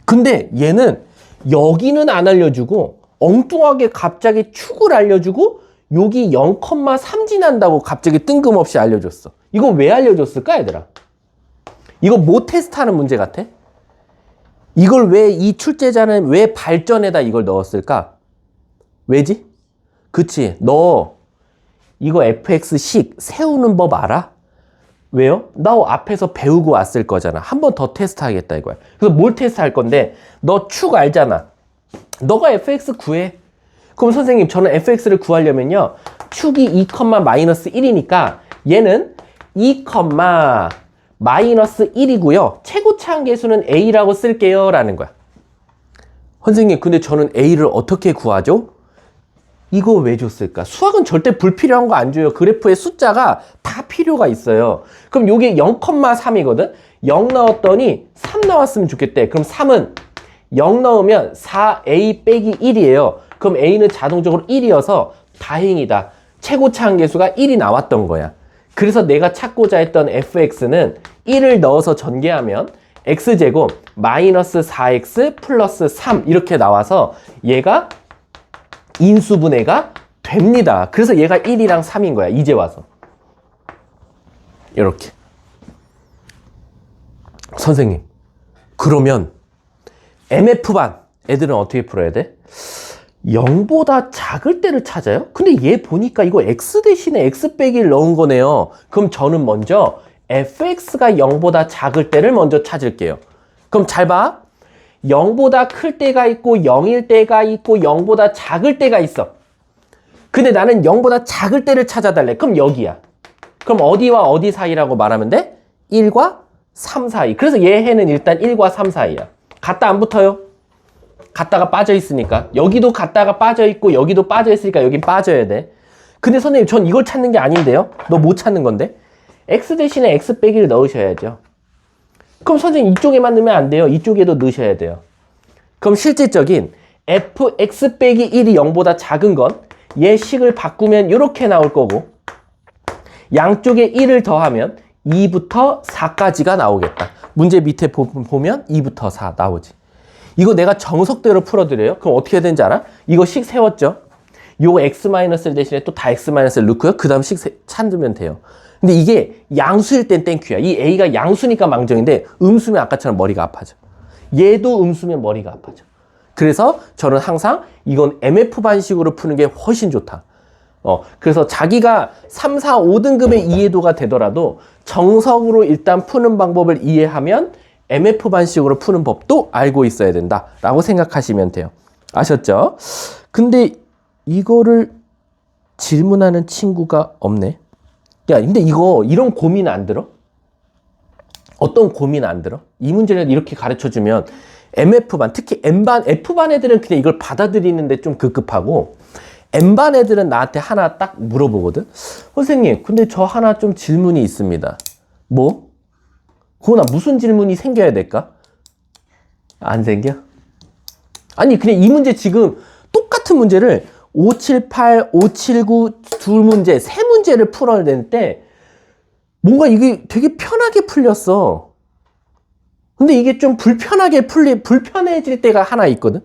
Speaker 1: 근데 얘는 여기는 안 알려주고 엉뚱하게 갑자기 축을 알려주고 여기 0,3 지난다고 갑자기 뜬금없이 알려줬어. 이거 왜 알려줬을까 얘들아? 이거 뭐 테스트하는 문제 같아? 이걸 왜 이 출제자는 왜 발전에다 이걸 넣었을까? 왜지? 그치, 너 이거 fx식 세우는 법 알아? 왜요? 나 앞에서 배우고 왔을 거잖아. 한 번 더 테스트하겠다 이거야. 그래서 뭘 테스트할 건데 너 축 알잖아. 너가 fx 구해. 그럼 선생님 저는 fx를 구하려면요. 축이 2, 마이너스 1이니까 얘는 2, 마이너스 1이고요. 최고차항 계수는 a라고 쓸게요 라는 거야. 선생님 근데 저는 a를 어떻게 구하죠? 이거 왜 줬을까? 수학은 절대 불필요한 거 안 줘요. 그래프에 숫자가 다 필요가 있어요. 그럼 요게 0,3이거든? 0 넣었더니 3 나왔으면 좋겠대. 그럼 3은 0 넣으면 4a 빼기 1이에요. 그럼 a는 자동적으로 1이어서 다행이다. 최고차항 계수가 1이 나왔던 거야. 그래서 내가 찾고자 했던 fx는 1을 넣어서 전개하면 x제곱 마이너스 4x 플러스 3 이렇게 나와서 얘가 인수분해가 됩니다. 그래서 얘가 1이랑 3인 거야. 이제 와서. 이렇게. 선생님, 그러면 MF반 애들은 어떻게 풀어야 돼? 0보다 작을 때를 찾아요? 근데 얘 보니까 이거 x 대신에 x 빼기 1 넣은 거네요. 그럼 저는 먼저 fx가 0보다 작을 때를 먼저 찾을게요. 그럼 잘 봐. 0보다 클 때가 있고 0일 때가 있고 0보다 작을 때가 있어. 근데 나는 0보다 작을 때를 찾아달래. 그럼 여기야. 그럼 어디와 어디 사이라고 말하면 돼? 1과 3 사이. 그래서 얘 해는 일단 1과 3 사이야. 갔다 안 붙어요? 갔다가 빠져 있으니까. 여기도 갔다가 빠져 있고 여기도 빠져 있으니까 여긴 빠져야 돼. 근데 선생님 전 이걸 찾는 게 아닌데요? 너 뭐 찾는 건데? x 대신에 x 빼기를 넣으셔야죠. 그럼 선생님 이쪽에만 넣으면 안 돼요. 이쪽에도 넣으셔야 돼요. 그럼 실질적인 fx 빼기 1이 0보다 작은 건 얘 식을 바꾸면 이렇게 나올 거고 양쪽에 1을 더하면 2부터 4까지가 나오겠다. 문제 밑에 보면 2부터 4 나오지. 이거 내가 정석대로 풀어드려요. 그럼 어떻게 해야 되는지 알아? 이거 식 세웠죠? 요거 x- 대신에 또 다 x-를 넣고요. 그 다음 식 찾으면 돼요. 근데 이게 양수일 땐 땡큐야. 이 a가 양수니까 망정인데 음수면 아까처럼 머리가 아파져. 얘도 음수면 머리가 아파져. 그래서 저는 항상 이건 MF 반식으로 푸는 게 훨씬 좋다. 그래서 자기가 3, 4, 5등급의 이해도가 되더라도 정석으로 일단 푸는 방법을 이해하면 MF 반식으로 푸는 법도 알고 있어야 된다라고 생각하시면 돼요. 아셨죠? 근데 이거를 질문하는 친구가 없네. 야, 근데 이런 고민 안 들어? 어떤 고민 안 들어? 이 문제를 이렇게 가르쳐주면 MF반, 특히 M반, F반 애들은 그냥 이걸 받아들이는데 좀 급급하고 M반 애들은 나한테 하나 딱 물어보거든? 선생님, 근데 저 하나 좀 질문이 있습니다. 뭐? 고은아, 무슨 질문이 생겨야 될까? 안 생겨? 아니, 그냥 이 문제 지금 똑같은 문제를 578, 579 두 문제, 세 문제를 풀어야 되는데 뭔가 이게 되게 편하게 풀렸어. 근데 이게 좀 불편해질 때가 하나 있거든?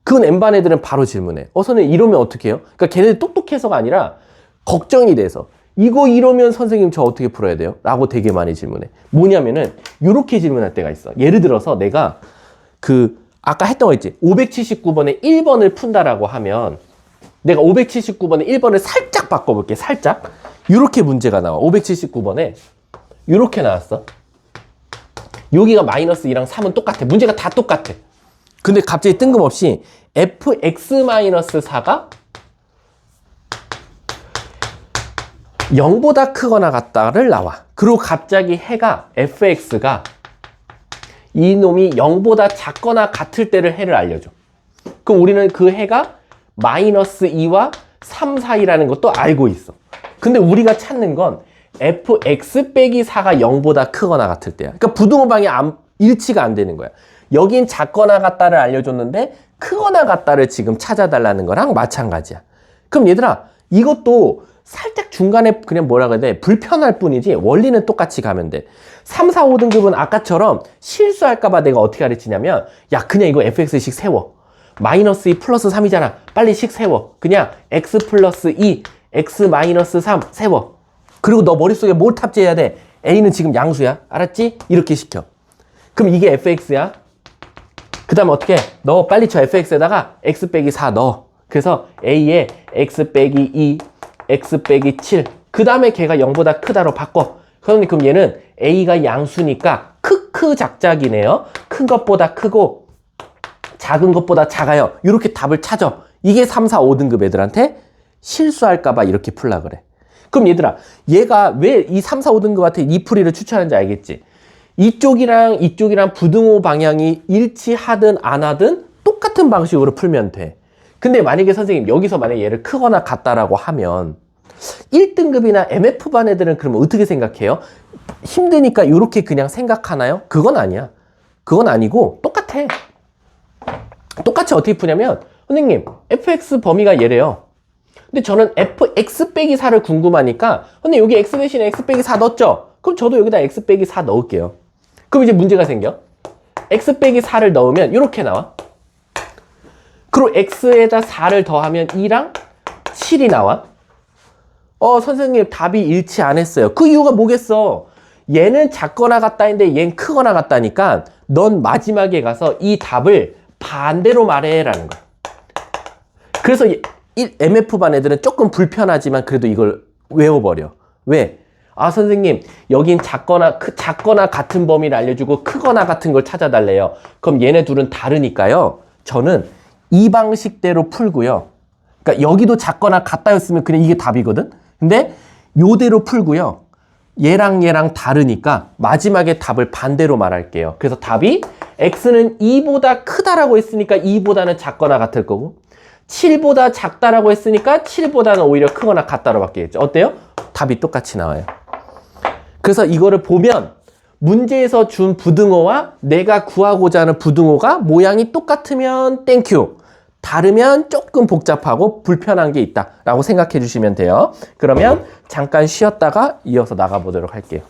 Speaker 1: 그건 M반 애들은 바로 질문해. 선생님 이러면 어떻게 해요? 그러니까 걔네들 똑똑해서가 아니라 걱정이 돼서 이거 이러면 선생님 저 어떻게 풀어야 돼요? 라고 되게 많이 질문해. 뭐냐면은 요렇게 질문할 때가 있어. 예를 들어서 내가 아까 했던 거 있지? 579번에 1번을 푼다라고 하면 내가 579번에 1번을 살짝 바꿔볼게. 살짝. 요렇게 문제가 나와. 579번에 요렇게 나왔어. 여기가 마이너스 2랑 3은 똑같아. 문제가 다 똑같아. 근데 갑자기 뜬금없이 fx-4가 0보다 크거나 같다를 나와. 그리고 갑자기 해가 fx가 이놈이 0보다 작거나 같을 때를 해를 알려줘. 그럼 우리는 그 해가 마이너스 2와 3 사이라는 것도 알고 있어. 근데 우리가 찾는 건 fx 빼기 4가 0보다 크거나 같을 때야. 그러니까 부등호방이 일치가 안 되는 거야. 여긴 작거나 같다를 알려줬는데 크거나 같다를 지금 찾아달라는 거랑 마찬가지야. 그럼 얘들아, 이것도 살짝 중간에 그냥 뭐라 그래야 돼? 불편할 뿐이지 원리는 똑같이 가면 돼. 3, 4, 5등급은 아까처럼 실수할까봐 내가 어떻게 가르치냐면, 야, 그냥 이거 fx식 세워. 마이너스 2 플러스 3이잖아. 빨리 식 세워. 그냥 x 플러스 2, x 마이너스 3 세워. 그리고 너 머릿속에 뭘 탑재해야 돼? a는 지금 양수야. 알았지? 이렇게 시켜. 그럼 이게 fx야. 그 다음에 어떻게 해? 너 빨리 저 fx에다가 x 빼기 4 넣어. 그래서 a에 x 빼기 2, x 빼기 7. 그 다음에 걔가 0보다 크다로 바꿔. 그럼 얘는 a가 양수니까 크크 작작이네요. 큰 것보다 크고 작은 것보다 작아요. 이렇게 답을 찾아. 이게 3, 4, 5등급 애들한테 실수할까봐 이렇게 풀라 그래. 그럼 얘들아, 얘가 왜 이 3, 4, 5등급한테 이 풀이를 추천하는지 알겠지? 이쪽이랑 부등호 방향이 일치하든 안 하든 똑같은 방식으로 풀면 돼. 근데 만약에 선생님 여기서 만약에 얘를 크거나 같다라고 하면 1등급이나 MF반 애들은 그러면 어떻게 생각해요? 힘드니까 이렇게 그냥 생각하나요? 그건 아니야. 그건 아니고 똑같아. 똑같이 어떻게 푸냐면, 선생님 fx 범위가 얘래요. 근데 저는 fx 빼기 4를 궁금하니까, 선생님 여기 x 대신에 x 빼기 4 넣었죠? 그럼 저도 여기다 x 빼기 4 넣을게요. 그럼 이제 문제가 생겨. x 빼기 4를 넣으면 이렇게 나와. 그리고 x에다 4를 더하면 2랑 7이 나와. 선생님 답이 일치 안 했어요. 그 이유가 뭐겠어? 얘는 작거나 같다인데 얘는 크거나 같다니까 넌 마지막에 가서 이 답을 반대로 말해라는 거야. 그래서 MF반 애들은 조금 불편하지만 그래도 이걸 외워버려. 왜? 아, 선생님 여긴 작거나 같은 범위를 알려주고 크거나 같은 걸 찾아달래요. 그럼 얘네 둘은 다르니까요. 저는 이 방식대로 풀고요. 그러니까 여기도 작거나 같다였으면 그냥 이게 답이거든. 근데 요대로 풀고요. 얘랑 다르니까 마지막에 답을 반대로 말할게요. 그래서 답이 x는 2보다 크다라고 했으니까 2보다는 작거나 같을 거고, 7보다 작다라고 했으니까 7보다는 오히려 크거나 같다로 바뀌겠죠. 어때요? 답이 똑같이 나와요. 그래서 이거를 보면 문제에서 준 부등호와 내가 구하고자 하는 부등호가 모양이 똑같으면 땡큐, 다르면 조금 복잡하고 불편한 게 있다라고 생각해 주시면 돼요. 그러면 잠깐 쉬었다가 이어서 나가보도록 할게요.